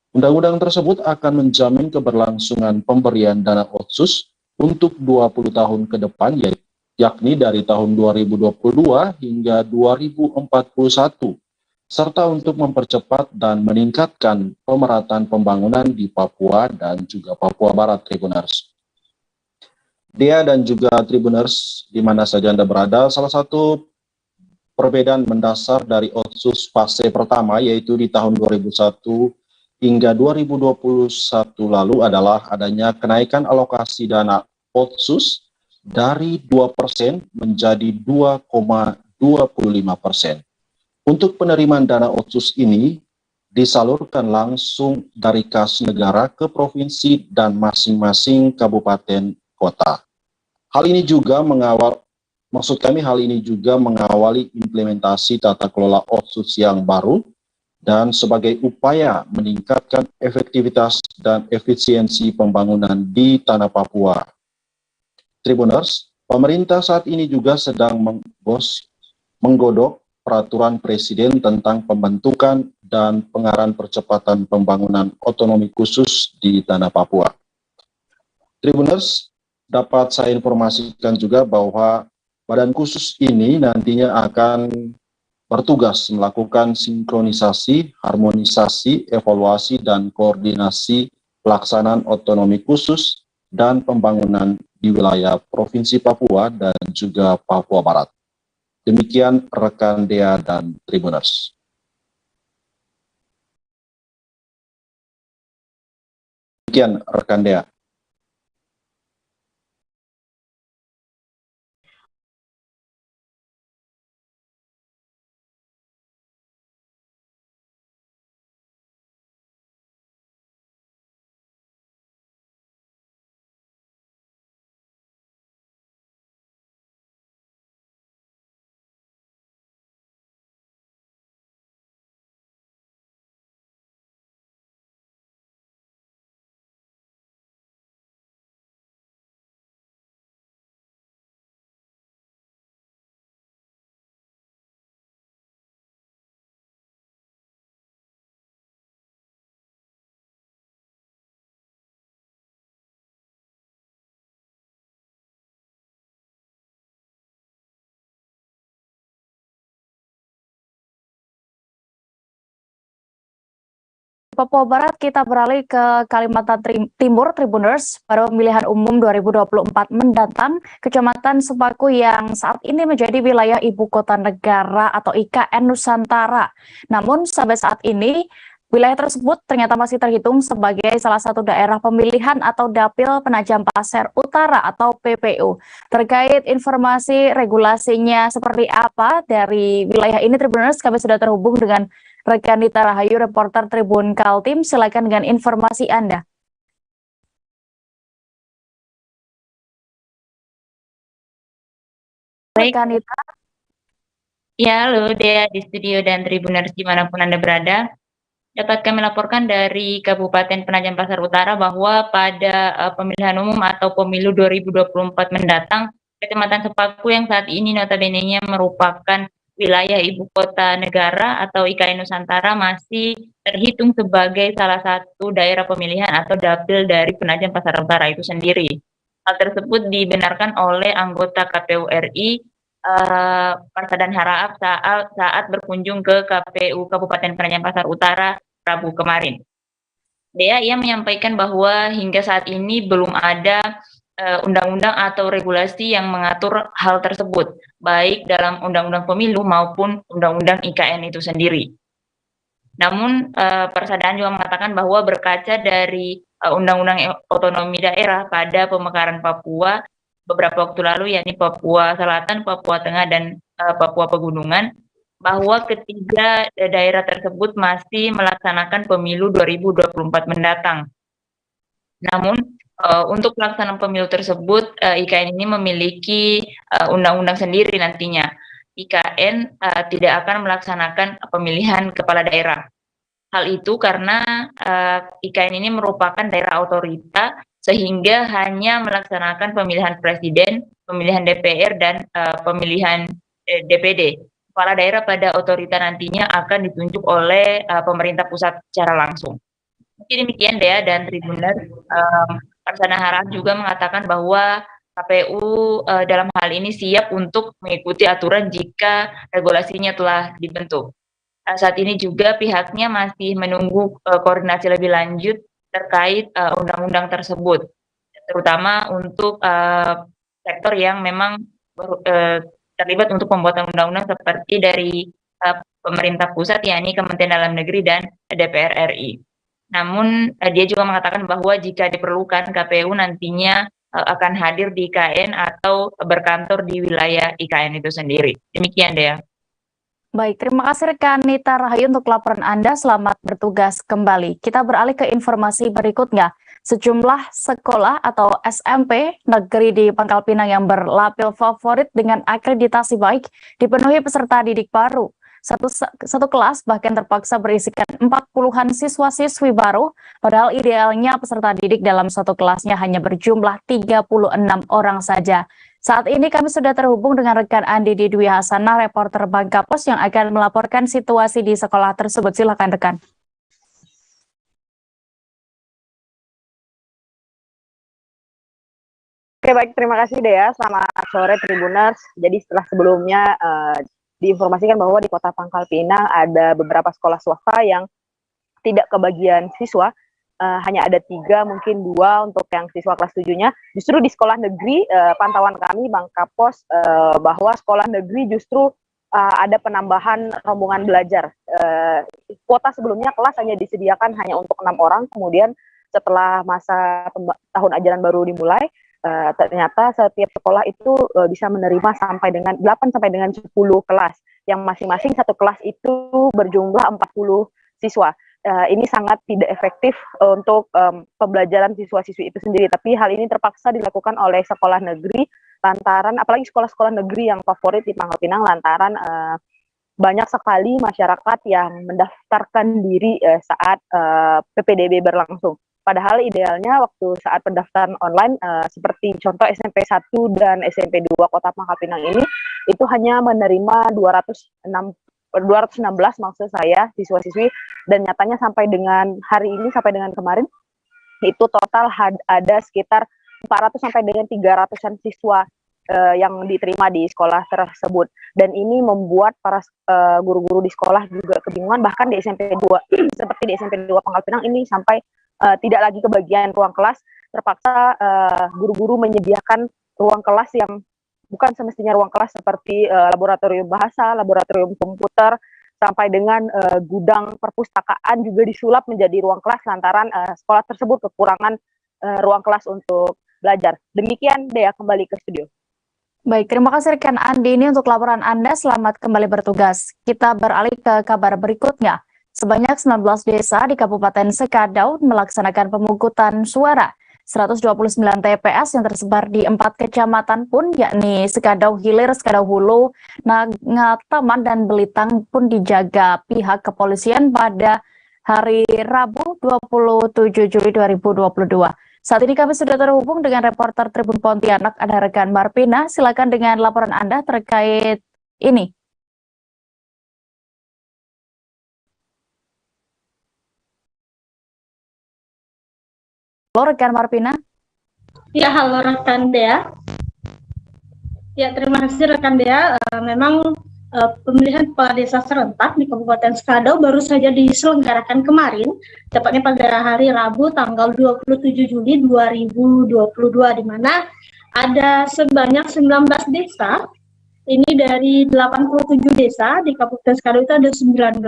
Undang-undang tersebut akan menjamin keberlangsungan pemberian dana OTSUS untuk 20 tahun ke depan, yakni dari tahun 2022 hingga 2041, serta untuk mempercepat dan meningkatkan pemerataan pembangunan di Papua dan juga Papua Barat, Tribuners. Dea dan juga Tribuners, di mana saja Anda berada, salah satu perbedaan mendasar dari OTSUS fase pertama, yaitu di tahun 2001 hingga 2021 lalu adalah adanya kenaikan alokasi dana OTSUS dari 2% menjadi 2,25%. Untuk penerimaan dana OTSUS ini disalurkan langsung dari kas negara ke provinsi dan masing-masing kabupaten kota. Hal ini juga mengawali implementasi tata kelola OTSUS yang baru dan sebagai upaya meningkatkan efektivitas dan efisiensi pembangunan di tanah Papua. Tribuners, pemerintah saat ini juga sedang menggodok peraturan presiden tentang pembentukan dan pengarahan percepatan pembangunan otonomi khusus di tanah Papua. Tribuners, dapat saya informasikan juga bahwa badan khusus ini nantinya akan bertugas melakukan sinkronisasi, harmonisasi, evaluasi, dan koordinasi pelaksanaan otonomi khusus dan pembangunan di wilayah Provinsi Papua dan juga Papua Barat. Demikian rekan Dea dan Tribuners. Demikian rekan Dea. Papua Barat, kita beralih ke Kalimantan Timur, Tribuners. Pada pemilihan umum 2024 mendatang, Kecamatan Sepaku yang saat ini menjadi wilayah ibu kota negara atau IKN Nusantara. Namun sampai saat ini, wilayah tersebut ternyata masih terhitung sebagai salah satu daerah pemilihan atau Dapil Penajam Pasir Utara atau PPU. Terkait informasi regulasinya seperti apa dari wilayah ini, Tribuners, kami sudah terhubung dengan rekan Dita Rahayu, reporter Tribun Kaltim. Silakan dengan informasi Anda. Baik, Kanita. Ya, halo Dea di studio dan Tribuners dimanapun Anda berada. Dapat kami laporkan dari Kabupaten Penajam Pasir Utara bahwa pada pemilihan umum atau pemilu 2024 mendatang, Kecamatan Sepaku yang saat ini notabene-nya merupakan wilayah ibu kota negara atau IKN Nusantara masih terhitung sebagai salah satu daerah pemilihan atau dapil dari Penajam Pasar Utara itu sendiri. Hal tersebut dibenarkan oleh anggota KPU RI Parsadan Harahap saat berkunjung ke KPU Kabupaten Penajam Pasar Utara Rabu kemarin. Ia menyampaikan bahwa hingga saat ini belum ada undang-undang atau regulasi yang mengatur hal tersebut, baik dalam undang-undang pemilu maupun undang-undang IKN itu sendiri. Namun, Persadaran juga mengatakan bahwa berkaca dari undang-undang otonomi daerah pada pemekaran Papua beberapa waktu lalu, yakni Papua Selatan, Papua Tengah, dan Papua Pegunungan, bahwa ketiga daerah tersebut masih melaksanakan pemilu 2024 mendatang. Namun, untuk pelaksanaan pemilu tersebut, IKN ini memiliki undang-undang sendiri nantinya. IKN tidak akan melaksanakan pemilihan kepala daerah. Hal itu karena IKN ini merupakan daerah otorita, sehingga hanya melaksanakan pemilihan presiden, pemilihan DPR, dan pemilihan DPD. Kepala daerah pada otorita nantinya akan ditunjuk oleh pemerintah pusat secara langsung. Mungkin demikian Dea dan Tribuners. Persada Harahap juga mengatakan bahwa KPU dalam hal ini siap untuk mengikuti aturan jika regulasinya telah dibentuk. Saat ini juga pihaknya masih menunggu koordinasi lebih lanjut terkait undang-undang tersebut, terutama untuk sektor yang memang terlibat untuk pembuatan undang-undang seperti dari pemerintah pusat, yakni Kementerian Dalam Negeri dan DPR RI. Namun dia juga mengatakan bahwa jika diperlukan KPU nantinya akan hadir di IKN atau berkantor di wilayah IKN itu sendiri. Demikian Dea. Baik, terima kasih rekan Nita Rahayu untuk laporan Anda. Selamat bertugas kembali. Kita beralih ke informasi berikutnya. Sejumlah sekolah atau SMP negeri di Pangkal Pinang yang berlabel favorit dengan akreditasi baik dipenuhi peserta didik baru. Satu kelas bahkan terpaksa berisikan 40-an siswa-siswi baru, padahal idealnya peserta didik dalam satu kelasnya hanya berjumlah 36 orang saja. Saat ini kami sudah terhubung dengan rekan Andi Dwi Hasanah, reporter Bangka Pos yang akan melaporkan situasi di sekolah tersebut. Silakan rekan. Oke, baik, terima kasih Dea. Selamat sore Tribuners. Jadi setelah sebelumnya diinformasikan bahwa di Kota Pangkal Pinang ada beberapa sekolah swasta yang tidak kebagian siswa, hanya ada 3, mungkin 2 untuk yang siswa kelas 7-nya. Justru di sekolah negeri, pantauan kami Bangka Pos bahwa sekolah negeri justru ada penambahan rombongan belajar. Kuota sebelumnya kelas hanya disediakan hanya untuk 6 orang, kemudian setelah masa tahun ajaran baru dimulai, ternyata setiap sekolah itu bisa menerima sampai dengan 8 sampai dengan 10 kelas, yang masing-masing satu kelas itu berjumlah 40 siswa. Ini sangat tidak efektif untuk pembelajaran siswa-siswi itu sendiri, tapi hal ini terpaksa dilakukan oleh sekolah negeri lantaran, apalagi sekolah-sekolah negeri yang favorit di Pangkal Pinang, lantaran banyak sekali masyarakat yang mendaftarkan diri saat PPDB berlangsung. Padahal idealnya waktu saat pendaftaran online seperti contoh SMP 1 dan SMP 2 Kota Pangkal Pinang ini itu hanya menerima 216 maksud saya siswa-siswi, dan nyatanya sampai dengan hari ini, sampai dengan kemarin itu total ada sekitar 400 sampai dengan 300-an siswa yang diterima di sekolah tersebut, dan ini membuat para guru-guru di sekolah juga kebingungan. Bahkan di SMP 2 seperti di SMP 2 Pangkal Pinang ini sampai tidak lagi kebagian ruang kelas, terpaksa guru-guru menyediakan ruang kelas yang bukan semestinya ruang kelas, seperti laboratorium bahasa, laboratorium komputer, sampai dengan gudang perpustakaan juga disulap menjadi ruang kelas lantaran sekolah tersebut kekurangan ruang kelas untuk belajar. Demikian Dea, kembali ke studio. Baik, terima kasih rekan Andi ini untuk laporan Anda. Selamat kembali bertugas. Kita beralih ke kabar berikutnya. Sebanyak 19 desa di Kabupaten Sekadau melaksanakan pemungutan suara. 129 TPS yang tersebar di 4 kecamatan pun, yakni Sekadau Hilir, Sekadau Hulu, Ngataman, dan Belitang pun dijaga pihak kepolisian pada hari Rabu 27 Juli 2022. Saat ini kami sudah terhubung dengan reporter Tribun Pontianak, ada rekan Marpina. Silakan dengan laporan Anda terkait ini. Halo rekan Marpina. Ya, halo rekan Dea. Ya, terima kasih rekan Dea. Memang pemilihan kepala desa serentak di Kabupaten Skadau baru saja diselenggarakan kemarin, tepatnya pada hari Rabu tanggal 27 Juli 2022, di mana ada sebanyak 19 desa. Ini dari 87 desa di Kabupaten Skadau itu ada 19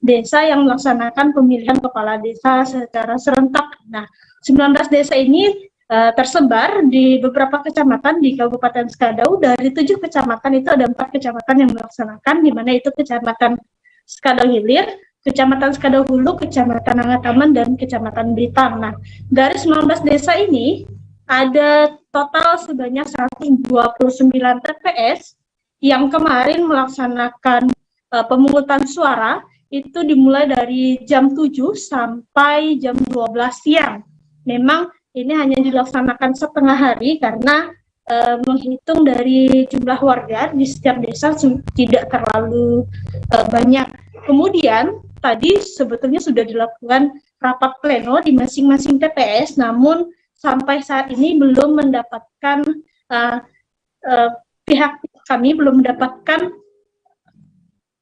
desa yang melaksanakan pemilihan kepala desa secara serentak. Nah, 19 desa ini tersebar di beberapa kecamatan di Kabupaten Skadau. Dari 7 kecamatan itu ada 4 kecamatan yang melaksanakan, di mana itu Kecamatan Skadau Hilir, Kecamatan Skadau Hulu, Kecamatan Angataman, dan Kecamatan Blitar. Nah, dari 19 desa ini ada total sebanyak 129 TPS yang kemarin melaksanakan pemungutan suara. Itu dimulai dari jam 7 sampai jam 12 siang. Memang ini hanya dilaksanakan setengah hari karena menghitung dari jumlah warga di setiap desa tidak terlalu banyak. Kemudian tadi sebetulnya sudah dilakukan rapat pleno di masing-masing TPS, namun sampai saat ini belum mendapatkan pihak kami belum mendapatkan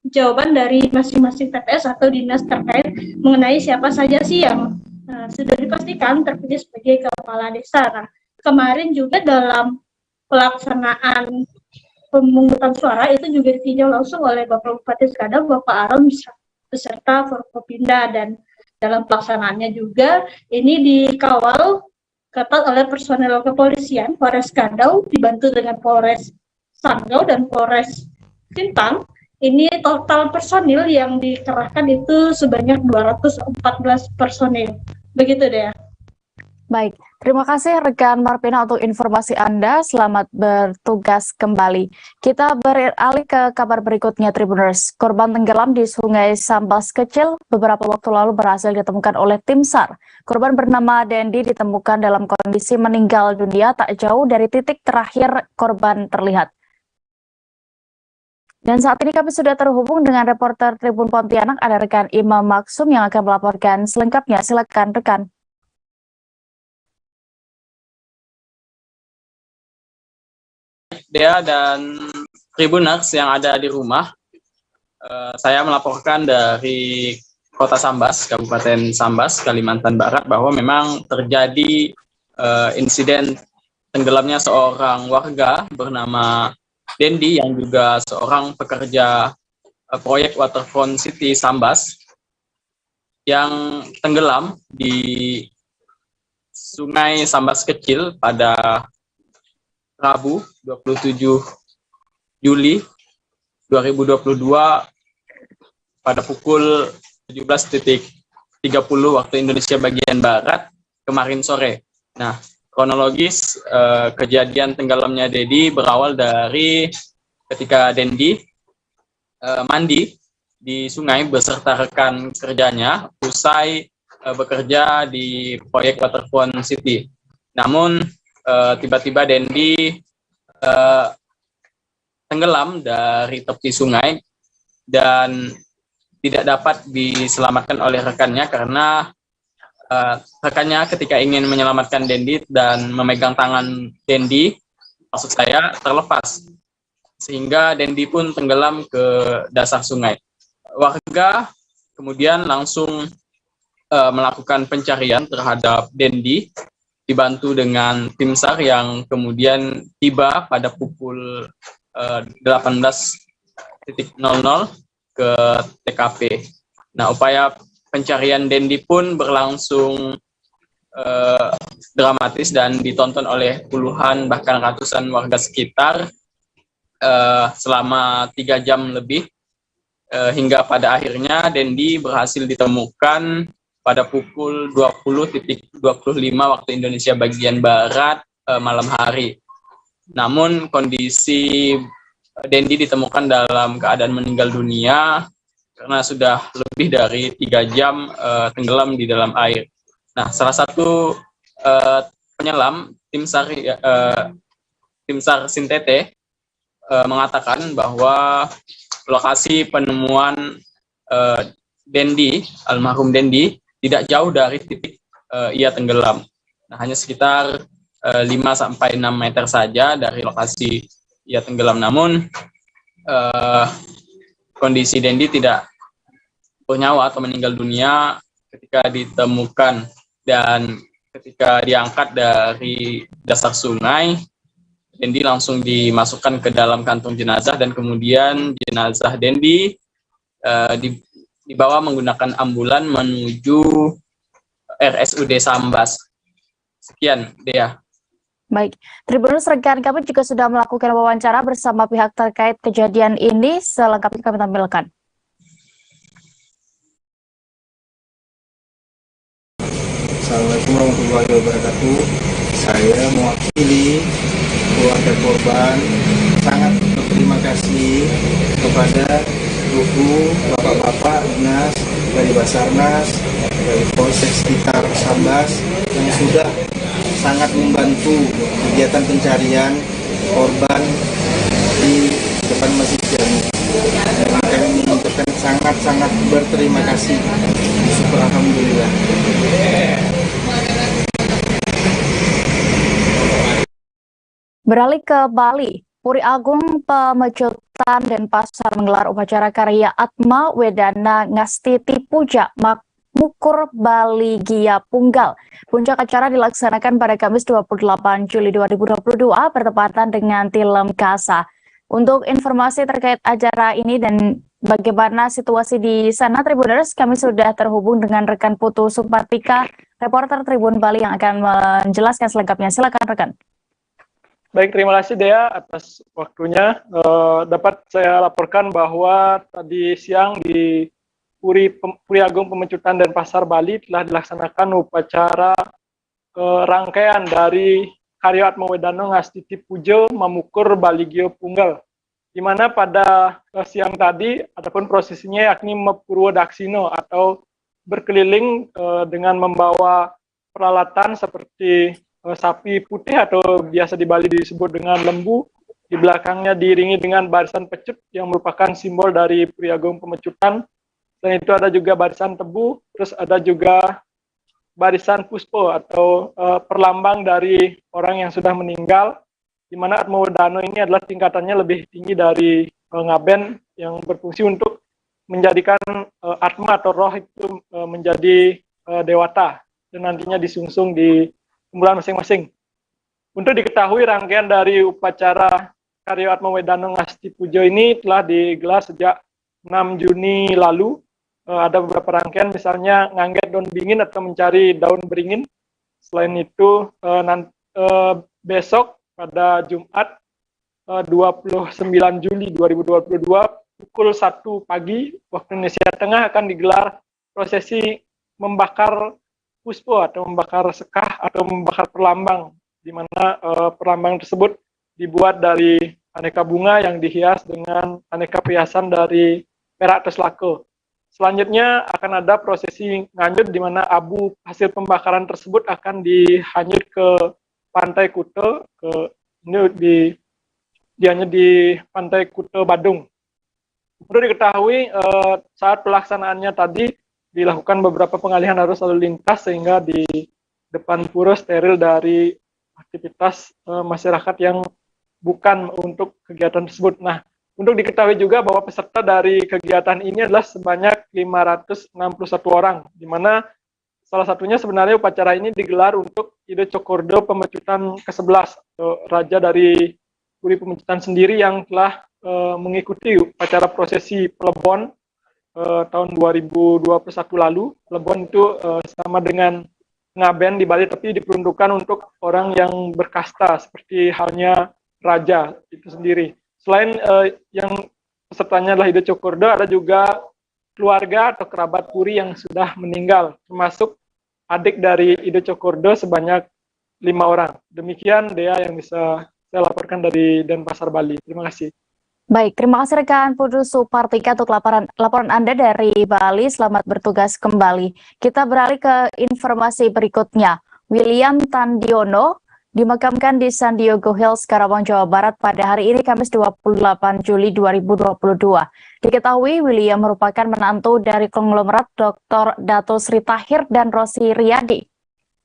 jawaban dari masing-masing TPS atau dinas terkait mengenai siapa saja sih yang sudah dipastikan terpilih sebagai kepala desa. Nah, kemarin juga dalam pelaksanaan pemungutan suara itu juga ditinjau langsung oleh Bapak Bupati Skadau, Bapak Aron beserta Forkopimda, dan dalam pelaksanaannya juga ini dikawal ketat oleh personel kepolisian Polres Skadau dibantu dengan Polres Sanggau dan Polres Sintang. Ini total personil yang dikerahkan itu sebanyak 214 personil. Begitu deh. Baik, terima kasih rekan Marpina untuk informasi Anda. Selamat bertugas kembali. Kita beralih ke kabar berikutnya, Tribuners. Korban tenggelam di Sungai Sambas Kecil beberapa waktu lalu berhasil ditemukan oleh tim SAR. Korban bernama Dendi ditemukan dalam kondisi meninggal dunia tak jauh dari titik terakhir korban terlihat. Dan saat ini kami sudah terhubung dengan reporter Tribun Pontianak, ada rekan Imam Maksum yang akan melaporkan selengkapnya. Silakan rekan. Dea dan Tribuners yang ada di rumah, saya melaporkan dari Kota Sambas, Kabupaten Sambas, Kalimantan Barat, bahwa memang terjadi insiden tenggelamnya seorang warga bernama Dendi yang juga seorang pekerja proyek Waterfront City Sambas yang tenggelam di Sungai Sambas Kecil pada Rabu 27 Juli 2022 pada pukul 17.30 waktu Indonesia bagian Barat kemarin sore. Nah, kronologis kejadian tenggelamnya Dendi berawal dari ketika Dendi mandi di sungai beserta rekan kerjanya usai bekerja di proyek Waterfront City. Namun tiba-tiba Dendi tenggelam dari tepi sungai dan tidak dapat diselamatkan oleh rekannya karena rekannya ketika ingin menyelamatkan Dendi dan memegang tangan Dendi, maksud saya terlepas, sehingga Dendi pun tenggelam ke dasar sungai. Warga kemudian langsung melakukan pencarian terhadap Dendi, dibantu dengan tim SAR yang kemudian tiba pada pukul 18.00 ke TKP. Nah, upaya pencarian Dendi pun berlangsung dramatis dan ditonton oleh puluhan bahkan ratusan warga sekitar selama 3 jam lebih hingga pada akhirnya Dendi berhasil ditemukan pada pukul 20.25 waktu Indonesia bagian Barat malam hari. Namun kondisi Dendi ditemukan dalam keadaan meninggal dunia karena sudah lebih dari 3 jam tenggelam di dalam air. Nah, salah satu penyelam tim SAR Sintete mengatakan bahwa lokasi penemuan Dendi, almarhum Dendi, tidak jauh dari titik ia tenggelam. Nah, hanya sekitar 5-6 meter saja dari lokasi ia tenggelam. Namun kondisi Dendi tidak bernyawa atau meninggal dunia ketika ditemukan, dan ketika diangkat dari dasar sungai, Dendi langsung dimasukkan ke dalam kantung jenazah, dan kemudian jenazah Dendi dibawa menggunakan ambulan menuju RSUD Sambas. Sekian, Dea. Baik, Tribuners, rekan kami juga sudah melakukan wawancara bersama pihak terkait kejadian ini. Selengkapnya kami tampilkan. Assalamualaikum warahmatullahi wabarakatuh. Saya mewakili keluarga korban sangat berterima kasih kepada seluruh bapak-bapak dinas dari Basarnas, dari Polsek sekitar Sambas yang sudah sangat membantu kegiatan pencarian korban di depan Masjid Jami. Kami mengucapkan sangat-sangat berterima kasih. Syukur alhamdulillah. Beralih ke Bali, Puri Agung Pemecutan Denpasar menggelar upacara karya Atma Wedana Ngastiti Puja Mukur Bali Gia Punggal. Puncak acara dilaksanakan pada Kamis 28 Juli 2022 bertepatan dengan Tilem Kasa. Untuk informasi terkait acara ini dan bagaimana situasi di sana, Tribuners, kami sudah terhubung dengan rekan Putu Supartika, reporter Tribun Bali yang akan menjelaskan selengkapnya. Silakan rekan. Baik, terima kasih Dea atas waktunya. Dapat saya laporkan bahwa tadi siang di Puri Agung Pemecutan Denpasar Bali telah dilaksanakan upacara rangkaian dari karya Atma Wedana Ngastiti Puja Mamukur Bali Gia Punggal, di mana pada siang tadi adapun prosesinya yakni Mepurwodaksino atau berkeliling dengan membawa peralatan seperti sapi putih atau biasa di Bali disebut dengan lembu. Di belakangnya diiringi dengan barisan pecut yang merupakan simbol dari Puri Agung Pemecutan. Selain itu ada juga barisan tebu, terus ada juga barisan puspo atau perlambang dari orang yang sudah meninggal, di mana Atma Wedana ini adalah tingkatannya lebih tinggi dari ngaben yang berfungsi untuk menjadikan Atma atau roh itu menjadi dewata dan nantinya disungsung di kumpulan masing-masing. Untuk diketahui, rangkaian dari upacara karya Atma Wedana Ngastiti Puja ini telah digelar sejak 6 Juni lalu. Ada beberapa rangkaian, misalnya ngangget daun bingin atau mencari daun beringin. Selain itu, besok pada Jumat 29 Juli 2022 pukul 1 pagi waktu Indonesia Tengah akan digelar prosesi membakar puspo atau membakar sekah atau membakar perlambang, di mana perlambang tersebut dibuat dari aneka bunga yang dihias dengan aneka perhiasan dari perak atau selako. Selanjutnya akan ada prosesi nganjut, di mana abu hasil pembakaran tersebut akan dihanyut ke Pantai Kute, dihanyut di Pantai Kute Badung. Perlu diketahui saat pelaksanaannya tadi dilakukan beberapa pengalihan arus lalu lintas sehingga di depan pura steril dari aktivitas masyarakat yang bukan untuk kegiatan tersebut. Nah, untuk diketahui juga bahwa peserta dari kegiatan ini adalah sebanyak 561 orang, di mana salah satunya sebenarnya upacara ini digelar untuk Ido Cokordo Pemecutan ke-11, atau raja dari Puri Pemecutan sendiri yang telah mengikuti upacara prosesi Plebon tahun 2021 lalu. Plebon itu sama dengan ngaben di Bali, tapi diperuntukkan untuk orang yang berkasta, seperti halnya raja itu sendiri. Selain yang pesertanya adalah Ido Cokordo, ada juga keluarga atau kerabat Puri yang sudah meninggal, termasuk adik dari Ido Cokordo sebanyak 5 orang. Demikian Dea yang bisa saya laporkan dari Denpasar, Bali. Terima kasih. Baik, terima kasih rekan Putu Supartika untuk laporan Anda dari Bali. Selamat bertugas kembali. Kita beralih ke informasi berikutnya. William Tandiono dimakamkan di San Diego Hills, Karawang, Jawa Barat pada hari ini Kamis 28 Juli 2022. Diketahui William merupakan menantu dari konglomerat Dr. Dato Sri Tahir dan Rosi Riyadi.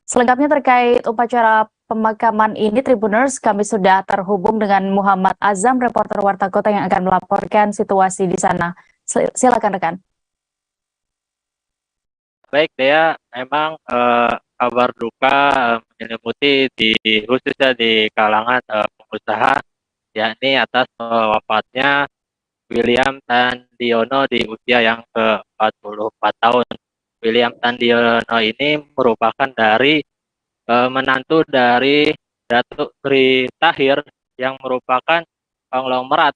Selengkapnya terkait upacara pemakaman ini, Tribuners, kami sudah terhubung dengan Muhammad Azam, reporter Warta Kota yang akan melaporkan situasi di sana. Silakan rekan. Baik, Dea, memang kabar duka menyelimuti khususnya di kalangan pengusaha, yakni atas wafatnya William Tandiono di usia yang ke-44 tahun. William Tandiono ini merupakan menantu dari Datuk Sri Tahir yang merupakan konglomerat,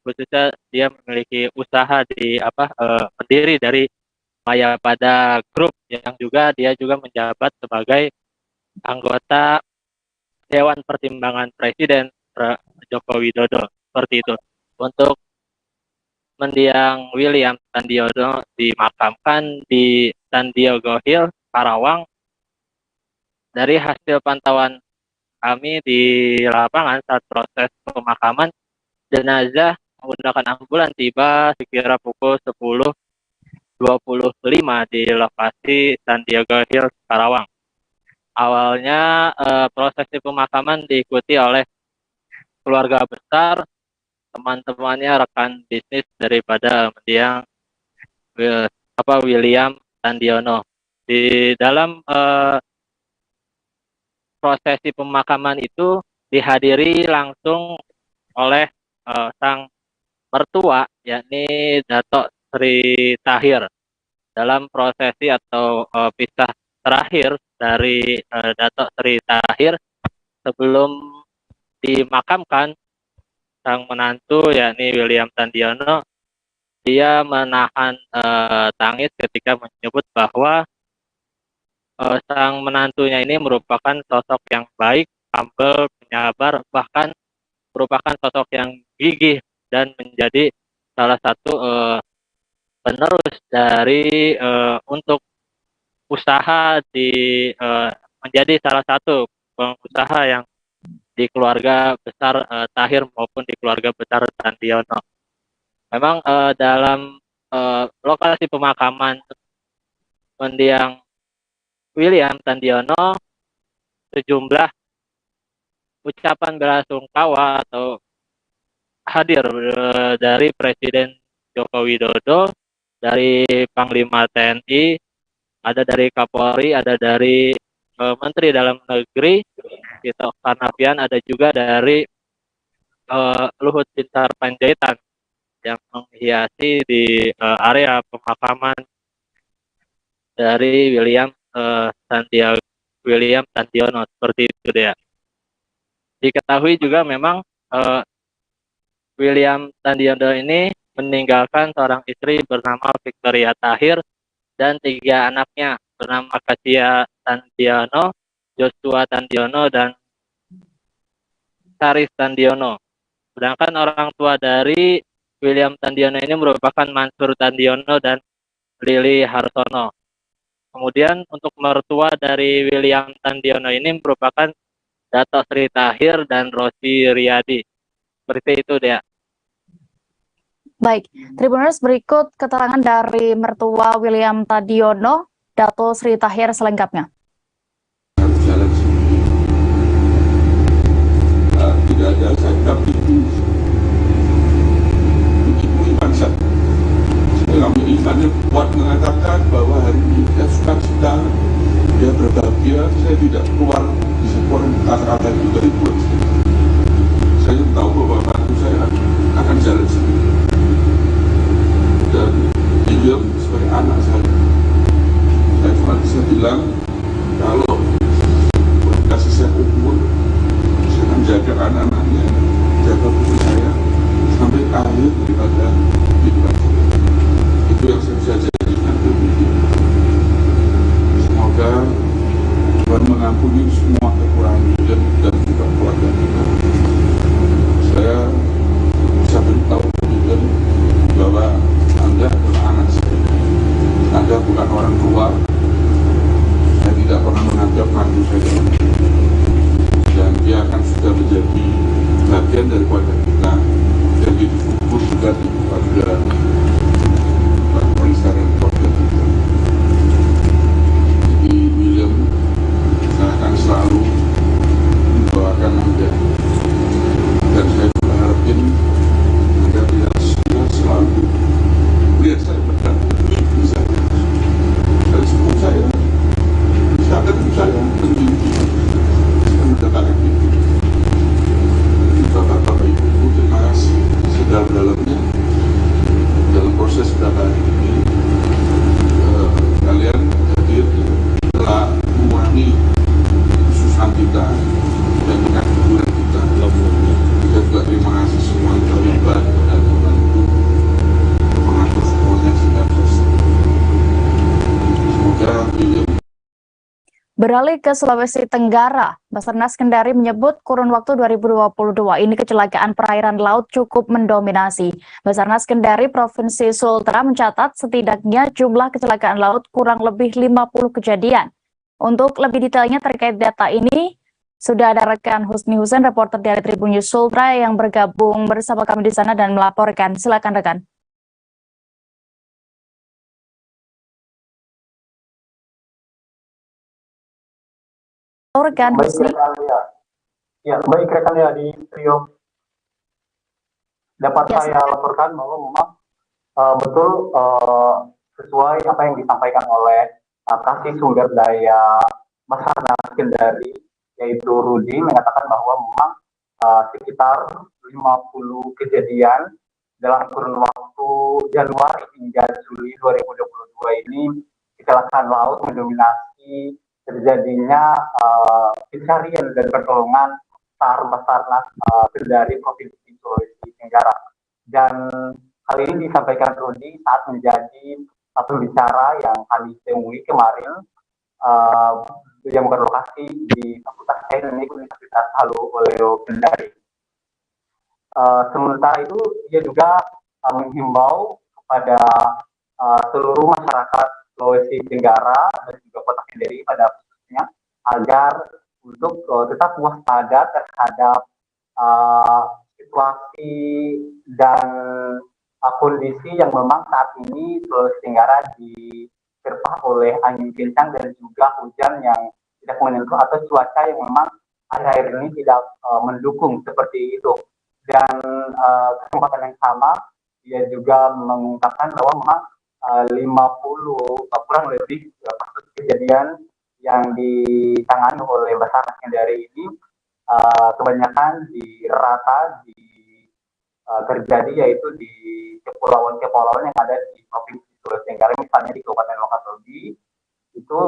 khususnya dia memiliki usaha pendiri dari Mayapada Group, yang dia juga menjabat sebagai anggota Dewan Pertimbangan Presiden Joko Widodo, seperti itu. Untuk mendiang William Tandiono dimakamkan di Tandiogo Hill, Karawang. Dari hasil pantauan kami di lapangan saat proses pemakaman, jenazah menggunakan ambulan tiba sekira pukul 10.25 di lokasi Tandiogo Hill, Karawang. Awalnya prosesi pemakaman diikuti oleh keluarga besar, teman-temannya, rekan bisnis daripada mendiang William Tandiono. Di dalam prosesi pemakaman itu dihadiri langsung oleh sang mertua, yakni Datuk Sri Tahir. Dalam prosesi atau pisah terakhir dari Datuk Sri Tahir, sebelum dimakamkan, sang menantu yakni William Tandiono, dia menahan tangis ketika menyebut bahwa sang menantunya ini merupakan sosok yang baik, humble, penyabar, bahkan merupakan sosok yang gigih dan menjadi salah satu penerus dari untuk usaha menjadi salah satu pengusaha yang di keluarga besar Tahir maupun di keluarga besar Tandiono. Memang dalam lokasi pemakaman mendiang William Tandiono, sejumlah ucapan belasungkawa atau hadir dari Presiden Joko Widodo, dari Panglima TNI, ada dari Kapolri, ada dari Menteri Dalam Negeri Tito Karnavian, ada juga dari Luhut Binsar Panjaitan yang menghiasi di area pemakaman dari William Tandiono, seperti itu dia. Diketahui juga memang William Tandiono ini meninggalkan seorang istri bernama Victoria Tahir dan 3 anaknya bernama Kasia Tandiono, Joshua Tandiono, dan Saris Tandiono. Sedangkan orang tua dari William Tandiono ini merupakan Mansur Tandiono dan Lili Harsono. Kemudian untuk mertua dari William Tandiono ini merupakan Datuk Sri Tahir dan Rosi Riyadi. Seperti itu dia. Baik, Tribuners, berikut keterangan dari mertua William Tandiono, Datuk Sri Tahir, selengkapnya. Jalan sendiri, tidak ada zakap itu iman saya. Kami imannya kuat mengatakan bahwa hari ini dia sukacita, dia berbahagia. Saya tidak keluar di sebuah kata-kata itu dari mulut saya. Saya tahu bahwa mantu saya akan jalan sendiri. Dan dia sebagai anak saya cuma bisa bilang, kalau kasih saya umur, saya akan jaga anak-anaknya, jaga putri saya sampai akhir daripada kehidupan saya. Itu yang saya bisa jadikan demi. Semoga Tuhan mengampuni semua kekurangan dan juga keluarga kita. Saya bisa beritahu bahwa Anda adalah anak saya. Anda bukan orang tua. Saya tidak pernah menganggap mantu saya. Dan dia akan sudah menjadi bagian dari keluarga kita. Dan dikubur juga di keluarga Polisi dan keluarga kita. Jadi William Beralih ke Sulawesi Tenggara, Basarnas Kendari menyebut kurun waktu 2022 ini kecelakaan perairan laut cukup mendominasi. Basarnas Kendari Provinsi Sultra mencatat setidaknya jumlah kecelakaan laut kurang lebih 50 kejadian. Untuk lebih detailnya terkait data ini, sudah ada rekan Husni Husain, reporter dari Tribun News Sultra yang bergabung bersama kami di sana dan melaporkan. Silakan rekan. Rekan Husni. Baik rekan ya di studio. Dapat saya laporkan bahwa memang betul sesuai apa yang disampaikan oleh Kasih Sumber Daya Basarnas Kendari, yaitu Rudi, mengatakan bahwa memang sekitar 50 kejadian dalam kurun waktu Januari hingga Juli 2022 ini kecelakaan laut mendominasi terjadinya pencarian dan pertolongan SAR Basarnas Kendari Provinsi Sulawesi Tenggara. Dan hal ini disampaikan Rudi saat menjadi pembicara yang kami temui kemarin yang berlokasi di Fakultas Teknik Universitas Haluoleo Kendari. Sementara itu dia juga menghimbau kepada seluruh masyarakat Sulawesi Tenggara dan juga Kota Kendari pada khususnya agar untuk tetap waspada terhadap situasi dan kondisi yang memang saat ini Sulawesi Tenggara diterpa oleh angin kencang dan juga hujan yang tidak menentu atau cuaca yang memang akhir-akhir ini tidak mendukung seperti itu. Dan kesempatan yang sama dia juga mengungkapkan bahwa memang 50 kurang lebih kasus kejadian yang ditangani oleh Basarnas Kendari ini kebanyakan terjadi yaitu di kepulauan-kepulauan yang ada di Provinsi Sulawesi Tenggara, misalnya di Kabupaten Wakatobi. Itu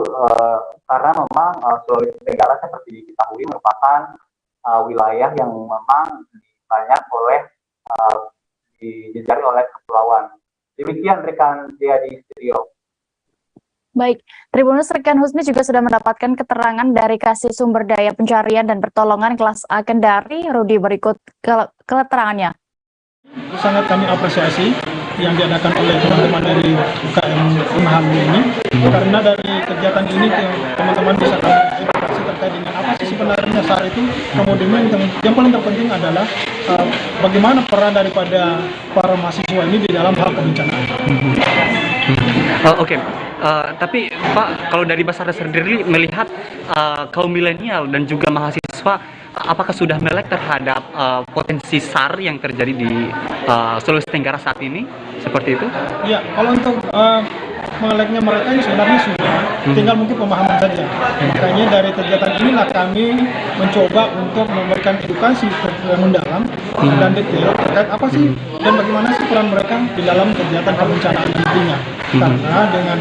karena memang Sulawesi Tenggara seperti diketahui merupakan wilayah yang memang banyak dijajari oleh kepulauan. Demikian rekan dia di studio. Baik, Tribunus rekan Husni juga sudah mendapatkan keterangan dari Kasih Sumber Daya Pencarian dan Pertolongan kelas A Kendari. Rudi, berikut keterangannya. Sangat kami apresiasi yang diadakan oleh teman-teman dari UKM Unham ini, karena dari kegiatan ini teman-teman bisa kami edukasi terkait dengan apa sih sebenarnya SAR itu. Kemudian yang paling terpenting adalah bagaimana peran daripada para mahasiswa ini di dalam hal kebencanaan. Oke. Tapi Pak, kalau dari Basarnas sendiri melihat kaum milenial dan juga mahasiswa, apakah sudah melek terhadap potensi SAR yang terjadi di Sulawesi Tenggara saat ini? Seperti itu? Ya, kalau untuk meleknya mereka ini sebenarnya sudah, tinggal mungkin pemahaman saja. Makanya dari kegiatan inilah kami mencoba untuk memberikan edukasi mendalam dan detail terkait apa sih dan bagaimana sih peran mereka di dalam kegiatan kebencanaan nantinya. Karena dengan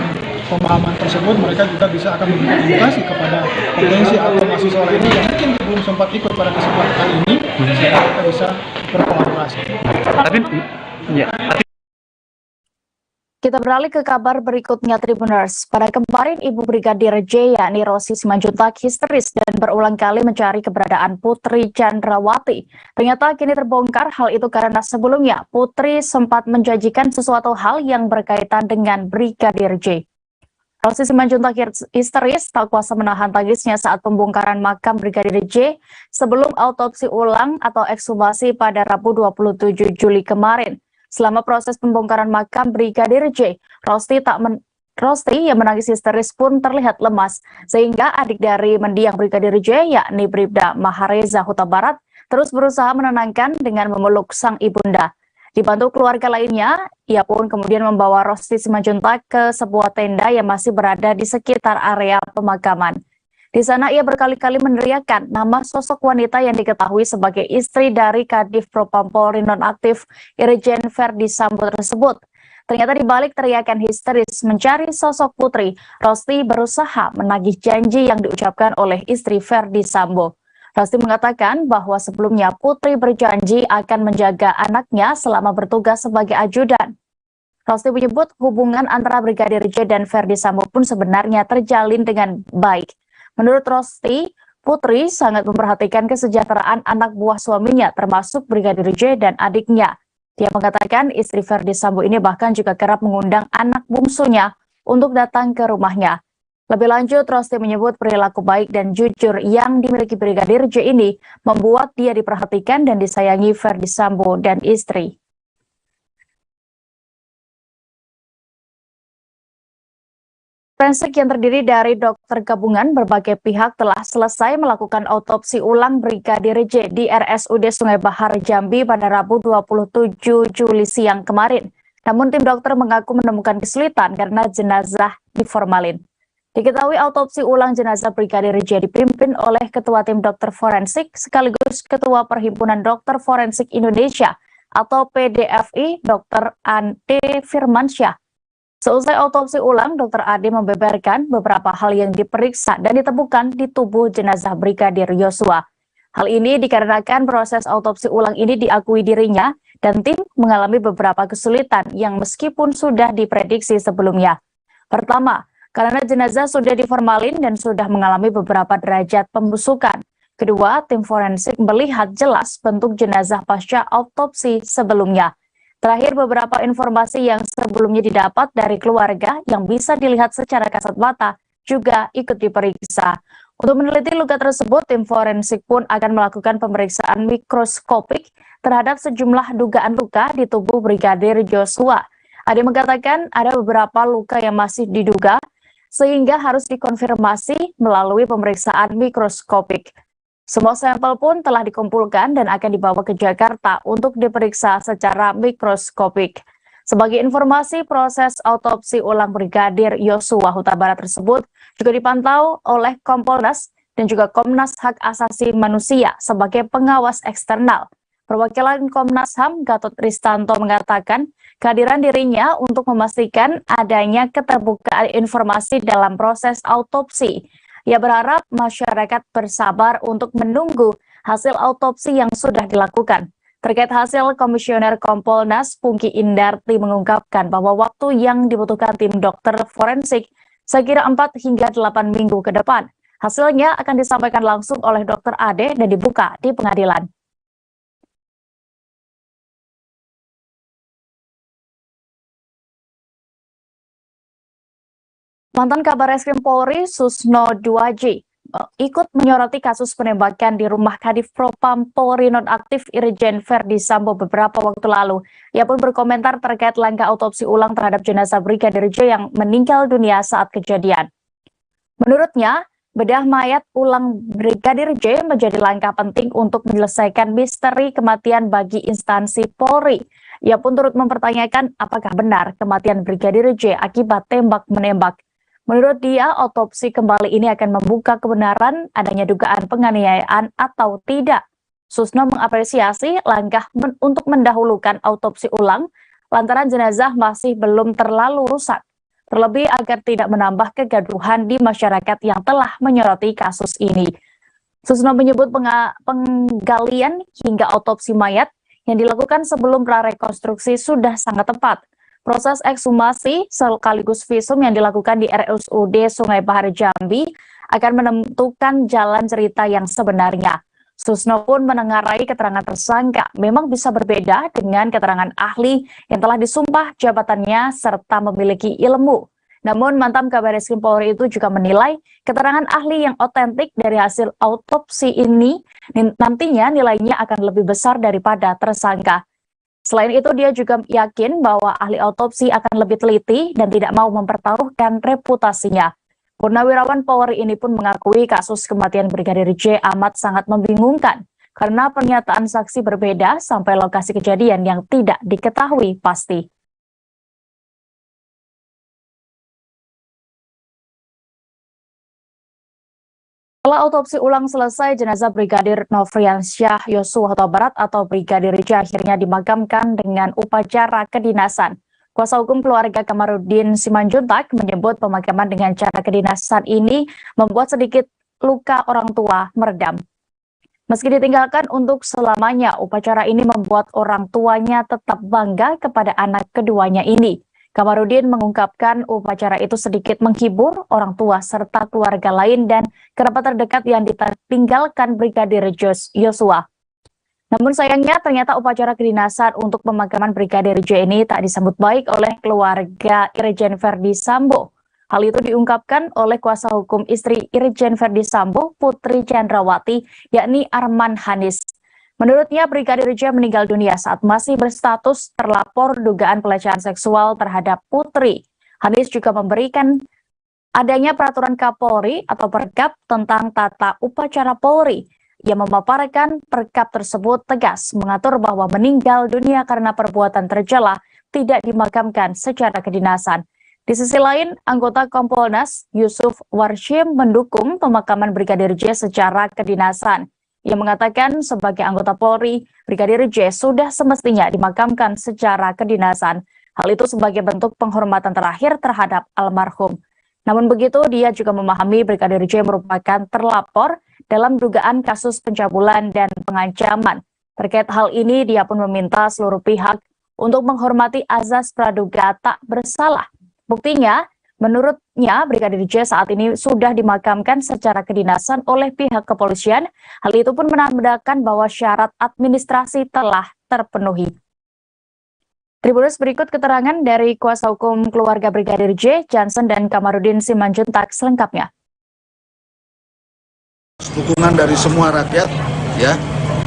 pemahaman tersebut mereka juga bisa akan memberikan edukasi kepada potensi atau mahasiswa lainnya yang mungkin belum sempat ikut pada kesempatan kali ini, sehingga mereka bisa berkolaborasi. Kita beralih ke kabar berikutnya, Tribuners. Pada kemarin, Ibu Brigadir J, yakni Rosi Simanjuntak, histeris dan berulang kali mencari keberadaan Putri Chandrawati. Ternyata kini terbongkar hal itu karena sebelumnya Putri sempat menjanjikan sesuatu hal yang berkaitan dengan Brigadir J. Rosi Simanjuntak histeris tak kuasa menahan tangisnya saat pembongkaran makam Brigadir J sebelum autopsi ulang atau ekshumasi pada Rabu 27 Juli kemarin. Selama proses pembongkaran makam Brigadir J, Rosti yang menangis histeris pun terlihat lemas, sehingga adik dari mendiang Brigadir J, yakni Bribda Mahareza Huta Barat, terus berusaha menenangkan dengan memeluk sang ibunda. Dibantu keluarga lainnya, ia pun kemudian membawa Rosti Simanjuntak ke sebuah tenda yang masih berada di sekitar area pemakaman. Di sana ia berkali-kali meneriakkan nama sosok wanita yang diketahui sebagai istri dari Kadif Propam Polri nonaktif Irjen Verdi Sambo tersebut. Ternyata di balik teriakan histeris mencari sosok Putri, Rosti berusaha menagih janji yang diucapkan oleh istri Verdi Sambo. Rosti mengatakan bahwa sebelumnya Putri berjanji akan menjaga anaknya selama bertugas sebagai ajudan. Rosti menyebut hubungan antara Brigadir J dan Verdi Sambo pun sebenarnya terjalin dengan baik. Menurut Rosti, Putri sangat memperhatikan kesejahteraan anak buah suaminya, termasuk Brigadir J dan adiknya. Dia mengatakan istri Verdi Sambo ini bahkan juga kerap mengundang anak bungsunya untuk datang ke rumahnya. Lebih lanjut, Rosti menyebut perilaku baik dan jujur yang dimiliki Brigadir J ini membuat dia diperhatikan dan disayangi Verdi Sambo dan istri. Forensik yang terdiri dari dokter gabungan berbagai pihak telah selesai melakukan autopsi ulang Brigadir J di RSUD Sungai Bahar Jambi pada Rabu 27 Juli siang kemarin. Namun tim dokter mengaku menemukan kesulitan karena jenazah diformalin. Diketahui autopsi ulang jenazah Brigadir J dipimpin oleh Ketua Tim Dokter Forensik sekaligus Ketua Perhimpunan Dokter Forensik Indonesia atau PDFI Dr. Ade Firmansyah. Seusai autopsi ulang, Dr. Ade membeberkan beberapa hal yang diperiksa dan ditemukan di tubuh jenazah Brigadir Yosua. Hal ini dikarenakan proses autopsi ulang ini diakui dirinya dan tim mengalami beberapa kesulitan yang meskipun sudah diprediksi sebelumnya. Pertama, karena jenazah sudah diformalin dan sudah mengalami beberapa derajat pembusukan. Kedua, tim forensik melihat jelas bentuk jenazah pasca autopsi sebelumnya. Terakhir, beberapa informasi yang sebelumnya didapat dari keluarga yang bisa dilihat secara kasat mata juga ikut diperiksa. Untuk meneliti luka tersebut, tim forensik pun akan melakukan pemeriksaan mikroskopik terhadap sejumlah dugaan luka di tubuh Brigadir Yosua. Ade mengatakan ada beberapa luka yang masih diduga, sehingga harus dikonfirmasi melalui pemeriksaan mikroskopik. Semua sampel pun telah dikumpulkan dan akan dibawa ke Jakarta untuk diperiksa secara mikroskopik. Sebagai informasi, proses autopsi ulang Brigadir Yosua Huta Barat tersebut juga dipantau oleh Kompolnas dan juga Komnas Hak Asasi Manusia sebagai pengawas eksternal. Perwakilan Komnas HAM Gatot Ristanto mengatakan kehadiran dirinya untuk memastikan adanya keterbukaan informasi dalam proses autopsi. Ia berharap masyarakat bersabar untuk menunggu hasil autopsi yang sudah dilakukan. Terkait hasil, Komisioner Kompolnas Pungki Indarti mengungkapkan bahwa waktu yang dibutuhkan tim dokter forensik sekira 4 hingga 8 minggu ke depan. Hasilnya akan disampaikan langsung oleh Dr. Ade dan dibuka di pengadilan. Mantan Kabar Eskrim Polri Susno Duaji ikut menyoroti kasus penembakan di rumah Kadif Propam Polri nonaktif Irjen Verdi Sambo beberapa waktu lalu. Ia pun berkomentar terkait langkah autopsi ulang terhadap jenazah Brigadir J yang meninggal dunia saat kejadian. Menurutnya, bedah mayat ulang Brigadir J menjadi langkah penting untuk menyelesaikan misteri kematian bagi instansi Polri. Ia pun turut mempertanyakan apakah benar kematian Brigadir J akibat tembak-menembak. Menurut dia, autopsi kembali ini akan membuka kebenaran adanya dugaan penganiayaan atau tidak. Susno mengapresiasi langkah untuk mendahulukan autopsi ulang lantaran jenazah masih belum terlalu rusak. Terlebih agar tidak menambah kegaduhan di masyarakat yang telah menyoroti kasus ini. Susno menyebut penggalian hingga autopsi mayat yang dilakukan sebelum prarekonstruksi sudah sangat tepat. Proses ekshumasi sekaligus visum yang dilakukan di RSUD Sungai Bahar Jambi akan menentukan jalan cerita yang sebenarnya. Susno pun menengarai keterangan tersangka memang bisa berbeda dengan keterangan ahli yang telah disumpah jabatannya serta memiliki ilmu. Namun mantan Kabar Eskrim Polri itu juga menilai keterangan ahli yang otentik dari hasil autopsi ini nantinya nilainya akan lebih besar daripada tersangka. Selain itu, dia juga yakin bahwa ahli autopsi akan lebih teliti dan tidak mau mempertaruhkan reputasinya. Purnawirawan Polri ini pun mengakui kasus kematian Brigadir J amat sangat membingungkan karena pernyataan saksi berbeda sampai lokasi kejadian yang tidak diketahui pasti. Setelah autopsi ulang selesai, jenazah Brigadir Nofriansyah Yosua Huta Barat atau Brigadir J akhirnya dimakamkan dengan upacara kedinasan. Kuasa hukum keluarga Kamarudin Simanjuntak menyebut pemakaman dengan cara kedinasan ini membuat sedikit luka orang tua meredam. Meski ditinggalkan untuk selamanya, upacara ini membuat orang tuanya tetap bangga kepada anak keduanya ini. Kamarudin mengungkapkan upacara itu sedikit menghibur orang tua serta keluarga lain dan kerabat terdekat yang ditinggalkan Brigadir Yosua. Namun sayangnya ternyata upacara kedinasan untuk pemakaman Brigadir J ini tak disambut baik oleh keluarga Irjen Verdi Sambo. Hal itu diungkapkan oleh kuasa hukum istri Irjen Verdi Sambo, Putri Chandrawati, yakni Arman Hanis. Menurutnya, Brigadir J meninggal dunia saat masih berstatus terlapor dugaan pelecehan seksual terhadap Putri. Hanis juga memberikan adanya peraturan Kapolri atau Perkap tentang tata upacara Polri yang memaparkan Perkap tersebut tegas mengatur bahwa meninggal dunia karena perbuatan tercela tidak dimakamkan secara kedinasan. Di sisi lain, anggota Kompolnas Yusuf Warshim mendukung pemakaman Brigadir J secara kedinasan. Ia mengatakan sebagai anggota Polri, Brigadir J sudah semestinya dimakamkan secara kedinasan. Hal itu sebagai bentuk penghormatan terakhir terhadap almarhum. Namun begitu, dia juga memahami Brigadir J merupakan terlapor dalam dugaan kasus pencabulan dan pengancaman. Terkait hal ini, dia pun meminta seluruh pihak untuk menghormati azas praduga tak bersalah. Buktinya, menurutnya Brigadir J saat ini sudah dimakamkan secara kedinasan oleh pihak kepolisian. Hal itu pun menandakan bahwa syarat administrasi telah terpenuhi. Tribuners, berikut keterangan dari kuasa hukum keluarga Brigadir J, Johnson dan Kamarudin Simanjuntak selengkapnya. Dukungan dari semua rakyat, ya,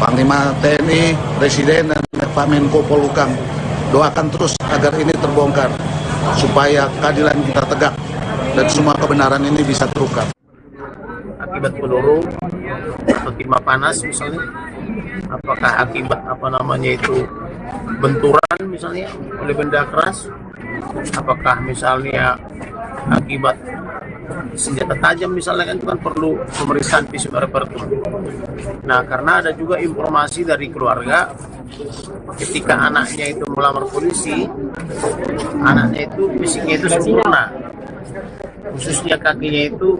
Panglima TNI, Presiden dan Pak Menko Polhukam, doakan terus agar ini terbongkar, supaya keadilan kita tegak dan semua kebenaran ini bisa terungkap. Akibat peluru atau timah panas misalnya, apakah akibat benturan misalnya oleh benda keras, apakah misalnya akibat senjata tajam misalnya, kan itu kan perlu pemeriksaan visum et repertum. Nah, karena ada juga informasi dari keluarga ketika anaknya itu melamar polisi, anaknya itu fisiknya itu sempurna, khususnya kakinya itu,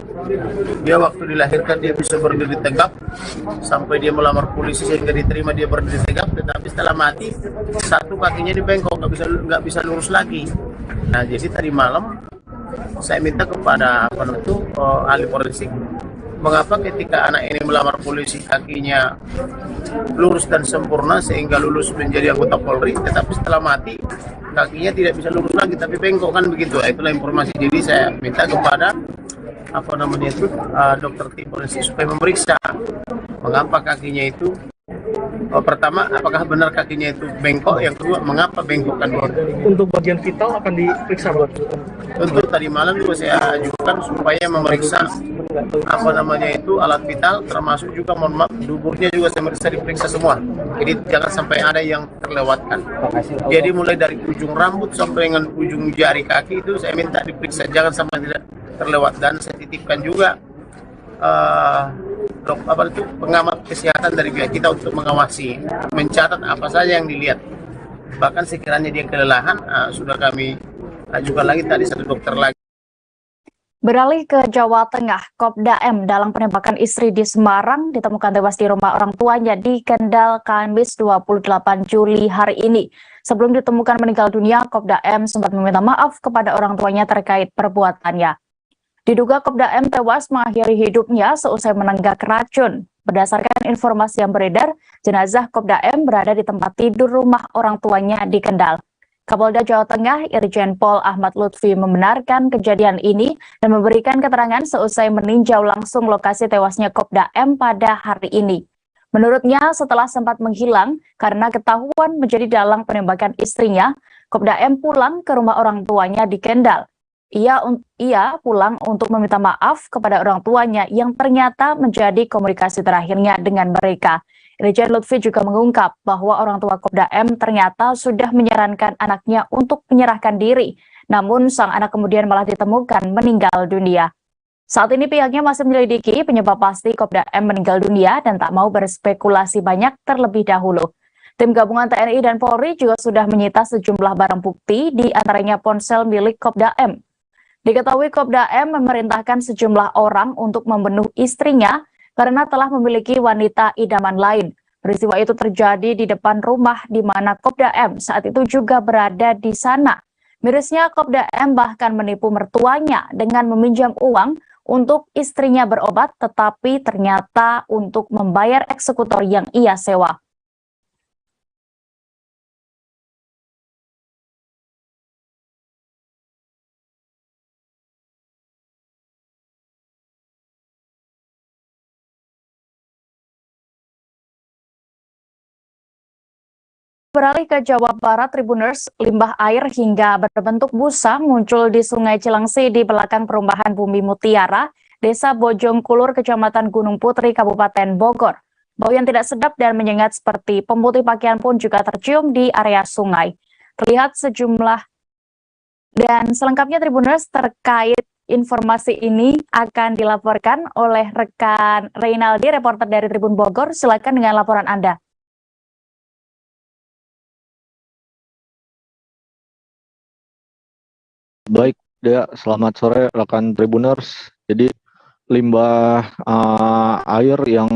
dia waktu dilahirkan dia bisa berdiri tegap sampai dia melamar polisi sehingga diterima dia berdiri tegap, tetapi setelah mati satu kakinya dibengkok, nggak bisa lurus lagi. Nah, jadi tadi malam saya minta kepada ahli forensik, mengapa ketika anak ini melamar polisi kakinya lurus dan sempurna sehingga lulus menjadi anggota Polri, tetapi setelah mati kakinya tidak bisa lurus lagi tapi bengkok, kan begitu. Itulah informasi. Jadi saya minta kepada dokter tim forensik supaya memeriksa mengapa kakinya itu, pertama apakah benar kakinya itu bengkok, yang kedua mengapa bengkok kan. Untuk bagian vital akan diperiksa, Pak? Tentu tadi malam juga saya ajukan supaya memeriksa alat vital, termasuk juga mohon maaf duburnya juga saya diperiksa semua. Jadi jangan sampai ada yang terlewatkan. Jadi mulai dari ujung rambut sampai dengan ujung jari kaki itu saya minta diperiksa, jangan sampai tidak terlewat. Dan saya titipkan juga pengamat kesehatan dari pihak kita untuk mengawasi, mencatat apa saja yang dilihat. Bahkan sekiranya dia kelelahan, sudah kami ajukan lagi tadi satu dokter lagi. Beralih ke Jawa Tengah, Kopda M dalam penembakan istri di Semarang ditemukan tewas di rumah orang tuanya di Kendal, Kamis 28 Juli hari ini. Sebelum ditemukan meninggal dunia, Kopda M sempat meminta maaf kepada orang tuanya terkait perbuatannya. Diduga Kopda M tewas mengakhiri hidupnya seusai menenggak racun. Berdasarkan informasi yang beredar, jenazah Kopda M berada di tempat tidur rumah orang tuanya di Kendal. Kapolda Jawa Tengah Irjen Pol Ahmad Lutfi membenarkan kejadian ini dan memberikan keterangan seusai meninjau langsung lokasi tewasnya Kopda M pada hari ini. Menurutnya, setelah sempat menghilang karena ketahuan menjadi dalang penembakan istrinya, Kopda M pulang ke rumah orang tuanya di Kendal. Ia pulang untuk meminta maaf kepada orang tuanya yang ternyata menjadi komunikasi terakhirnya dengan mereka. Irjen Lutfi juga mengungkap bahwa orang tua Kopda M ternyata sudah menyarankan anaknya untuk menyerahkan diri, namun sang anak kemudian malah ditemukan meninggal dunia. Saat ini pihaknya masih menyelidiki penyebab pasti Kopda M meninggal dunia dan tak mau berspekulasi banyak terlebih dahulu. Tim gabungan TNI dan Polri juga sudah menyita sejumlah barang bukti, di antaranya ponsel milik Kopda M. Diketahui Kopda M memerintahkan sejumlah orang untuk membunuh istrinya karena telah memiliki wanita idaman lain. Peristiwa itu terjadi di depan rumah di mana Kopda M saat itu juga berada di sana. Mirisnya, Kopda M bahkan menipu mertuanya dengan meminjam uang untuk istrinya berobat, tetapi ternyata untuk membayar eksekutor yang ia sewa. Beralih ke Jawa Barat, Tribuners, limbah air hingga berbentuk busa muncul di Sungai Cilengsi di belakang perumahan Bumi Mutiara, Desa Bojongkulur, Kecamatan Gunung Putri, Kabupaten Bogor. Bau yang tidak sedap dan menyengat seperti pemutih pakaian pun juga tercium di area sungai. Terlihat sejumlah dan selengkapnya Tribuners terkait informasi ini akan dilaporkan oleh rekan Reynaldi, reporter dari Tribun Bogor. Silakan dengan laporan Anda. Baik, Dea, selamat sore rekan Tribuners. Jadi limbah air yang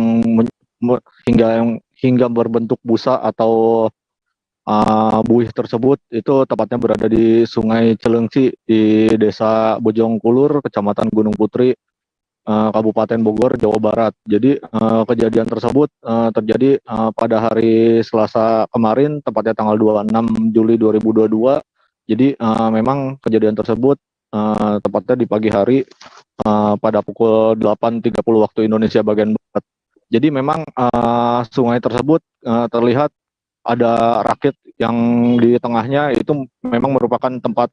hingga berbentuk busa atau buih tersebut itu tepatnya berada di Sungai Cilengsi di Desa Bojongkulur, Kecamatan Gunung Putri, Kabupaten Bogor, Jawa Barat. Jadi kejadian tersebut terjadi pada hari Selasa kemarin, tepatnya tanggal 26 Juli 2022. Jadi memang kejadian tersebut tepatnya di pagi hari pada pukul 8.30 waktu Indonesia bagian Barat. Jadi memang sungai tersebut terlihat ada rakit yang di tengahnya itu memang merupakan tempat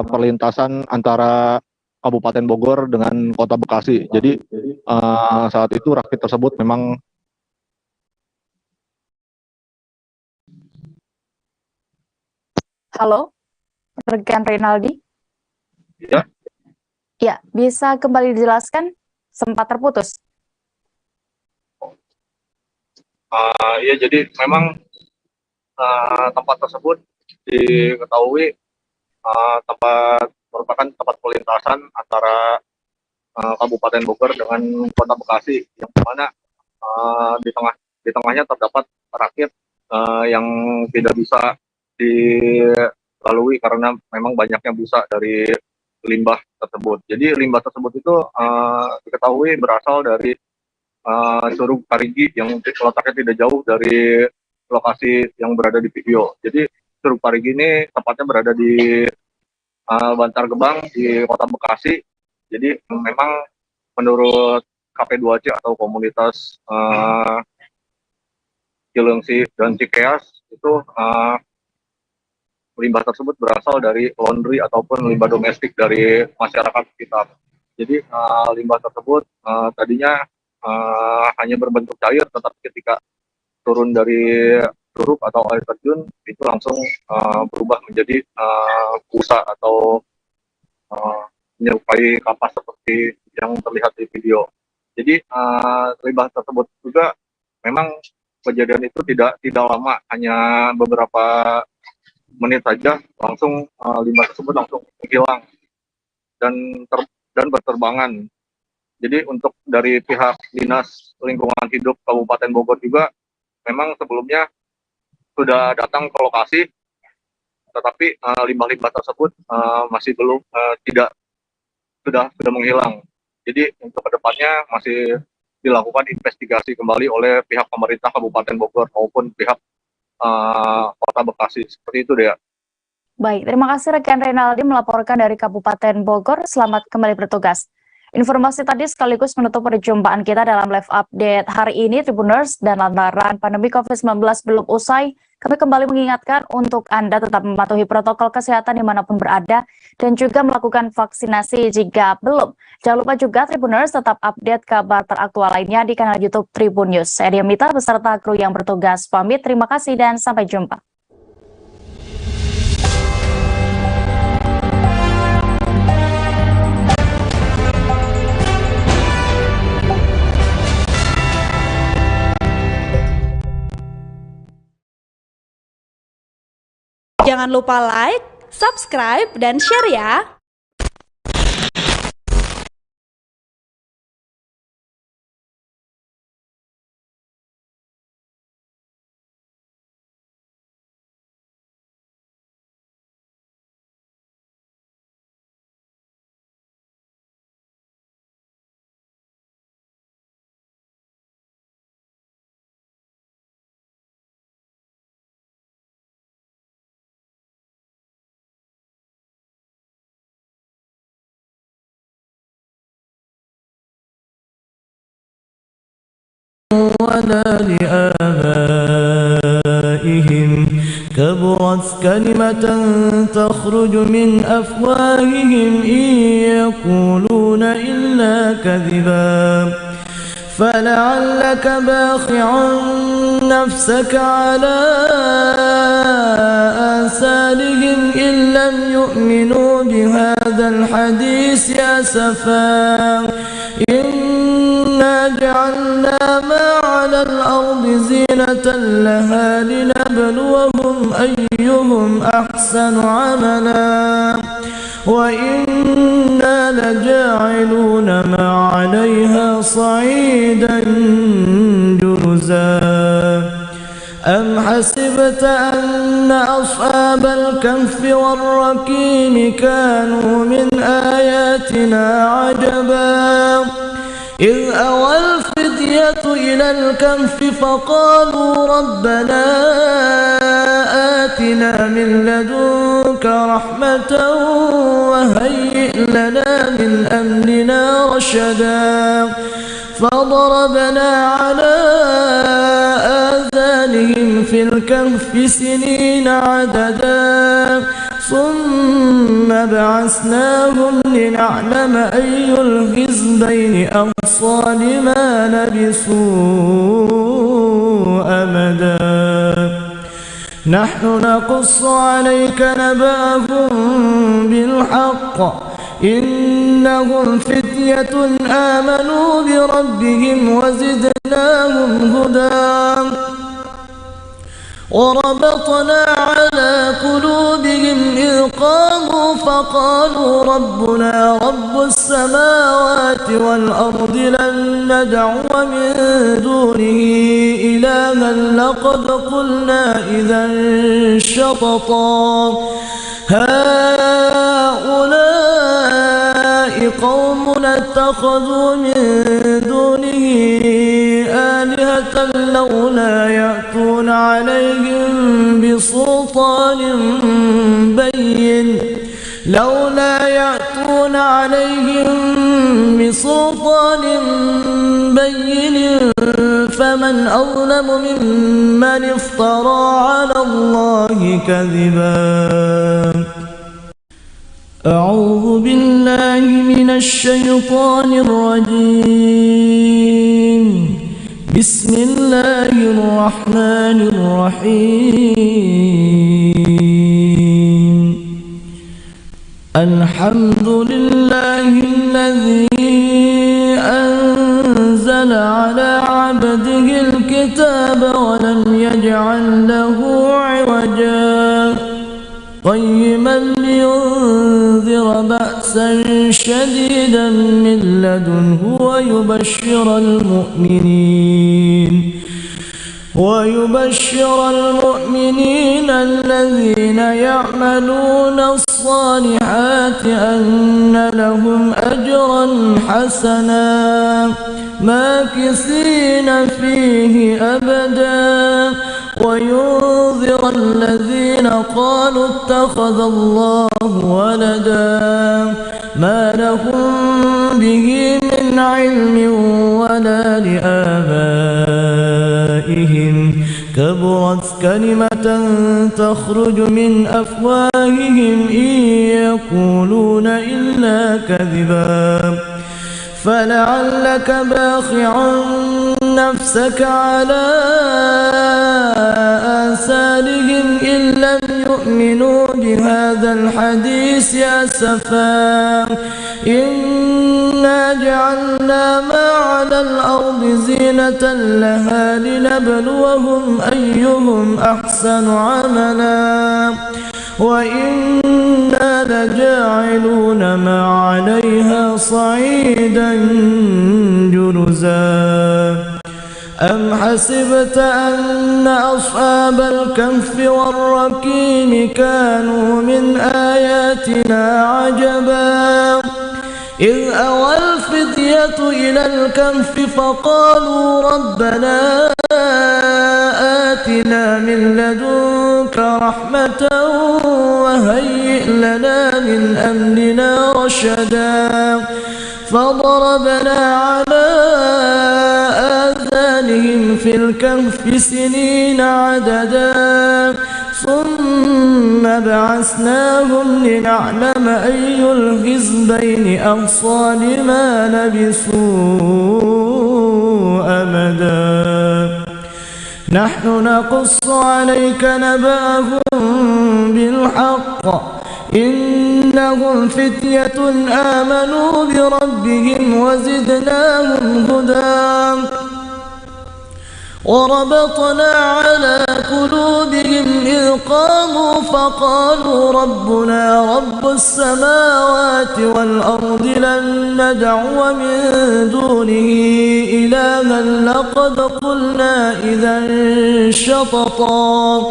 perlintasan antara Kabupaten Bogor dengan Kota Bekasi. Jadi saat itu rakit tersebut memang Halo, rekan Reynaldi. ya. Ya, bisa kembali dijelaskan? Sempat terputus. Ya, jadi memang tempat tersebut diketahui tempat merupakan tempat perlintasan antara Kabupaten Bogor dengan Kota Bekasi, yang mana di tengahnya terdapat rakit yang tidak bisa dilalui karena memang banyaknya busa dari limbah tersebut. Jadi limbah tersebut itu diketahui berasal dari Curug Parigi yang letaknya tidak jauh dari lokasi yang berada di video. Jadi Curug Parigi ini tepatnya berada di Bantar Gebang di Kota Bekasi. Jadi memang menurut KP2C atau komunitas Cilengsi dan Cikeas itu limbah tersebut berasal dari laundry ataupun limbah domestik dari masyarakat sekitar. Jadi limbah tersebut tadinya hanya berbentuk cair, tetapi ketika turun dari curug atau air terjun itu langsung berubah menjadi busa atau menyerupai kapas seperti yang terlihat di video. Jadi limbah tersebut juga memang kejadian itu tidak lama, hanya beberapa menit saja langsung limbah tersebut langsung hilang dan berterbangan. Jadi untuk dari pihak Dinas Lingkungan Hidup Kabupaten Bogor juga memang sebelumnya sudah datang ke lokasi, tetapi limbah-limbah tersebut masih belum sudah menghilang. Jadi untuk kedepannya masih dilakukan investigasi kembali oleh pihak pemerintah Kabupaten Bogor maupun pihak Kota Bekasi. Seperti itu, Dea. Baik, terima kasih rekan Reynaldi melaporkan dari Kabupaten Bogor. Selamat kembali bertugas. Informasi tadi sekaligus menutup perjumpaan kita dalam live update hari ini, Tribuners, dan lantaran pandemi COVID-19 belum usai, kami kembali mengingatkan untuk Anda tetap mematuhi protokol kesehatan dimanapun berada dan juga melakukan vaksinasi jika belum. Jangan lupa juga, Tribuners, tetap update kabar teraktual lainnya di kanal YouTube Tribun News. Saya Diamita beserta kru yang bertugas pamit. Terima kasih dan sampai jumpa. Jangan lupa like, subscribe, dan share ya! ولا لآبائهم كبرت كلمة تخرج من أفواههم إن يقولون إلا كذبا فلعلك باخع نفسك على آثارهم إن لم يؤمنوا بهذا الحديث أسفا إنا جعلنا ما على الأرض زينة لها لنبلوهم أيهم أحسن عملا وإنا لجاعلون ما عليها صعيدا جرزا أم حسبت أن أصحاب الكهف والرقيم كانوا من آياتنا عجبا إذ أوى الفتية إلى الكهف فقالوا ربنا آتنا من لدنك رحمة وهيئ لنا من أمرنا رشدا فضربنا على آذانهم في الكهف سنين عددا ثم بعثناهم لنعلم أي الحزبين أحصى لما لبثوا أمدا نحن نقص عليك نبأهم بالحق إنهم فتية آمنوا بربهم وزدناهم هدى وربطنا على قلوبهم إذ قاموا فقالوا ربنا رب السماوات والأرض لن ندعو من دونه إلها لقد قلنا إذا شططا هؤلاء قومنا اتخذوا من دونه آلهة لولا يأتون عليهم بسلطان بين فمن أظلم ممن افترى على الله كذبا أعوذ بالله من الشيطان الرجيم بسم الله الرحمن الرحيم الحمد لله الذي أنزل على عبده الكتاب ولم يجعل له عوجا قيما لينذر بأسا شديدا من لدنه ويبشر المؤمنين الذين يعملون الصالحات أن لهم أجرا حسنا ماكثين فيه أبدا وينذر الذين قالوا اتخذ الله ولدا ما لهم به من علم ولا لآبائهم كبرت كلمة تخرج من أفواههم إن يقولون إلا كذبا فلعلك باخع نفسك على آثارهم إن لم يؤمنوا بهذا الحديث أسفا إنا جعلنا ما على الأرض زينة لها لنبلوهم أيهم أحسن عملا وإنا لجاعلون ما عليها صعيدا جرزا أم حسبت أن أصحاب الكهف والرقيم كانوا من آياتنا عجبا إذ أوى الفتية إلى الكهف فقالوا ربنا آتنا من لدنك رحمة وهيئ لنا من أمرنا رشدا فضربنا على آذانهم في في الكهف سنين عددا ثم بعثناهم لنعلم أي الحزبين أحصى لما لبثوا أمدا نحن نقص عليك نبأهم بالحق إنهم فتية آمنوا بربهم وزدناهم هدى وربطنا على قلوبهم إذ قاموا فقالوا ربنا رب السماوات والأرض لن ندعو من دونه إلها لقد قلنا إذا شططا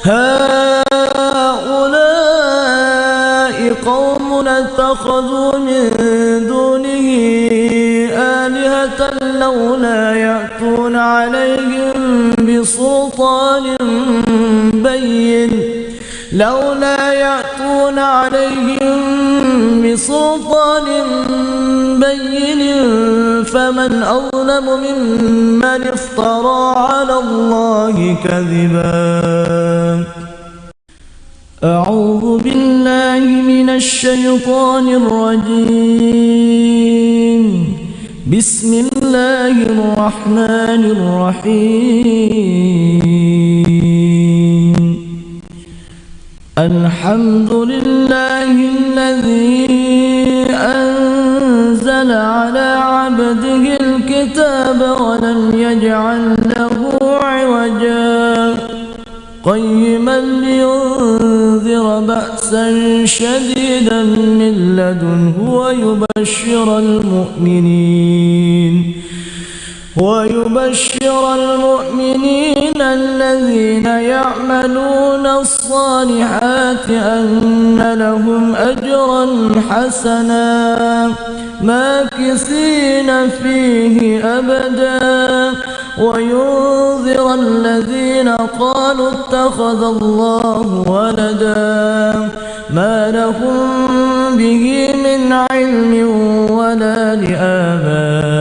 هؤلاء قوم اتخذوا من دونه آلهة لولا يأتون عليهم بسلطان بين فمن أظلم ممن افترى على الله كذبا أعوذ بالله من الشيطان الرجيم بسم الله الرحمن الرحيم الحمد لله الذي أنزل على عبده الكتاب ولم يجعل له عوجا قيما لينذر بأسا شديدا من لدنه ويبشر المؤمنين الذين يعملون الصالحات أن لهم أجرا حسنا ماكثين فيه أبدا وينذر الذين قالوا اتخذ الله ولدا ما لهم به من علم ولا لآبائهم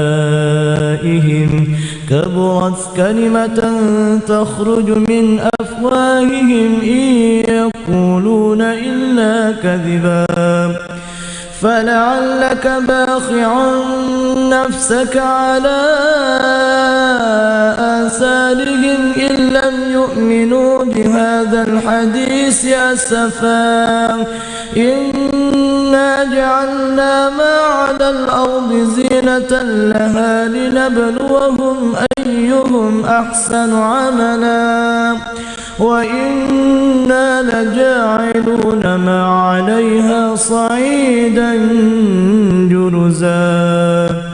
كبرت كلمة تخرج من أفواههم إن يقولون إلا كذبا فلعلك باخع نفسك على آثارهم إن لم يؤمنوا بهذا الحديث أسفا إنا جعلنا ما على الأرض زينة لها لنبلوهم أيهم أحسن عملا وإنا لجاعلون ما عليها صعيدا جرزا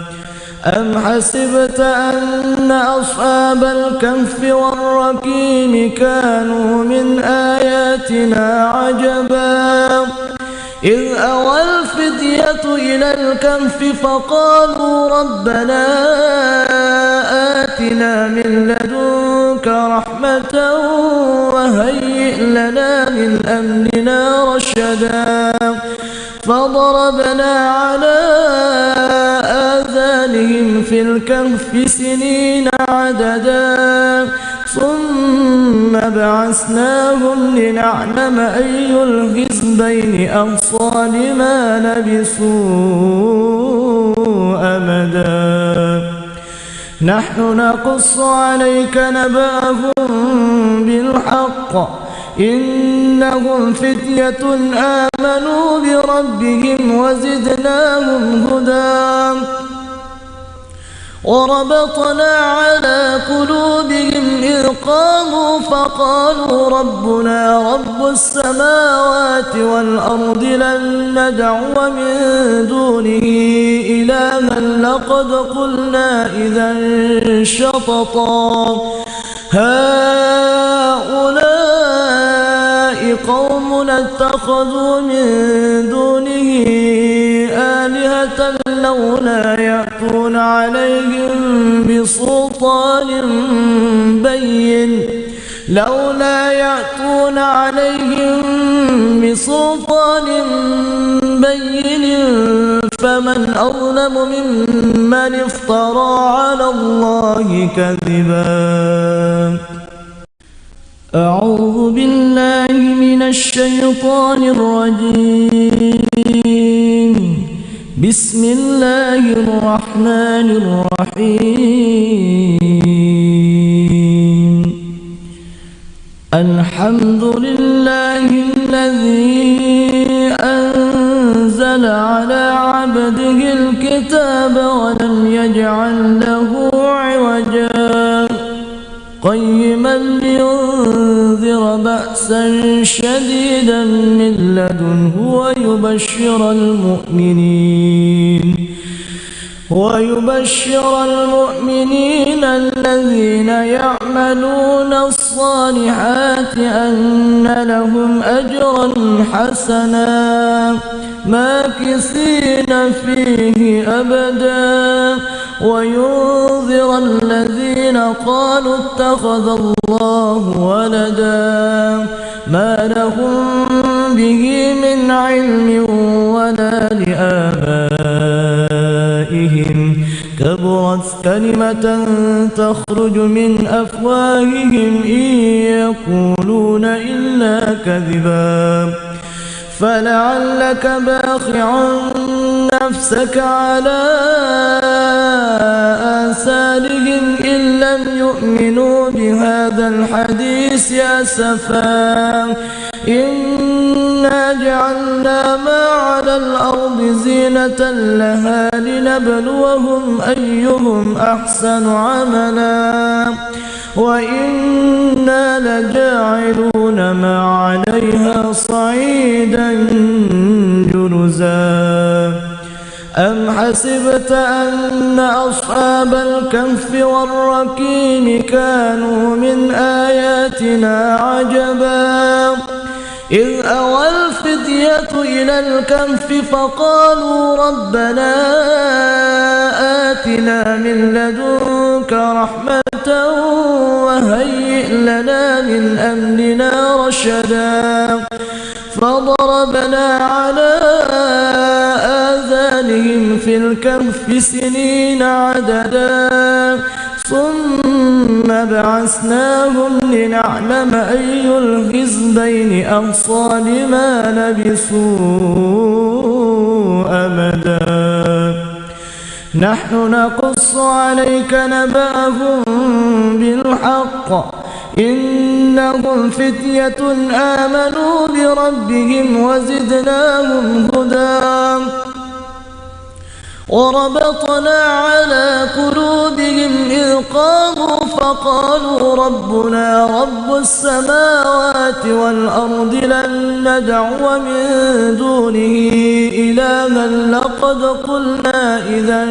أم حسبت أن أصحاب الكهف والرقيم كانوا من آياتنا عجبا إذ أوى الفتية إلى الكهف فقالوا ربنا آتنا من لدنك رحمة وهيئ لنا من أمرنا رشدا فضربنا على آذانهم في الكهف سنين عددا ثم بعثناهم لنعلم أي الحزبين أحصى لما لبثوا أمدا نحن نقص عليك نبأهم بالحق إنهم فتية آمنوا بربهم وزدناهم هدى وربطنا على قلوبهم إذ قاموا فقالوا ربنا رب السماوات والأرض لن ندعو من دونه إلها لقد قلنا إذا شططا هؤلاء قوم اتخذوا من دونه آلهة لولا يأتون عليهم بسلطان بين فمن فمن أظلم ممن افترى على الله كذبا. أعوذ بالله من الشيطان الرجيم. بسم الله الرحمن الرحيم. الحمد لله الذي أنزل على عبده الكتاب ولم يجعل له عوجا قيما لينذر بأسا شديدا من لدنه ويبشر المؤمنين الذين يعملون الصالحات أن لهم أجرا حسنا ماكثين فيه أبدا وينذر الذين قالوا اتخذ الله ولدا ما لهم به من علم ولا لآبائهم كبرت كلمة تخرج من أفواههم إن يقولون إلا كذبا. فلعلك باخع نفسك على آثارهم إن لم يؤمنوا بهذا الحديث أسفا. إنا جعلنا ما على الأرض زينة لها لنبلوهم أيهم أحسن عملا وإنا لجاعلون ما عليها صعيدا جرزا. أم حسبت أن أصحاب الكهف والرقيم كانوا من آياتنا عجبا إذ أوى الفتية إلى الكهف فقالوا ربنا آتنا من لدنك رحمة وهيئ لنا من أمرنا رشدا. فضربنا على آذانهم في الكهف سنين عددا ثم بعثناهم لنعلم أي الحزبين أحصى لما لبثوا أمدا. نحن نقص عليك نبأهم بالحق إنهم فتية آمنوا بربهم وزدناهم هدى وربطنا على قلوبهم إذ قاموا فقالوا ربنا رب السماوات والأرض لن ندعو من دونه إلها لقد قلنا إذا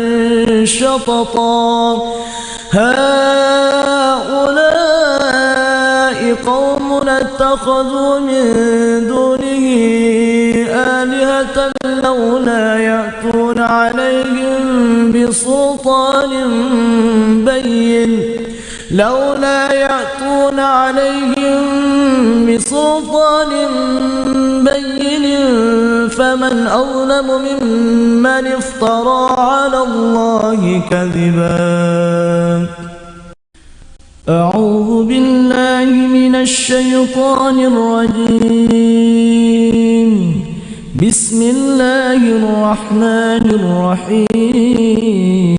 شططا. هؤلاء قوم اتخذوا من دونه آلهة لولا يأتون عليهم بسلطان بين فمن أظلم ممن افترى على الله كذبا. أعوذ بالله من الشيطان الرجيم. بسم الله الرحمن الرحيم.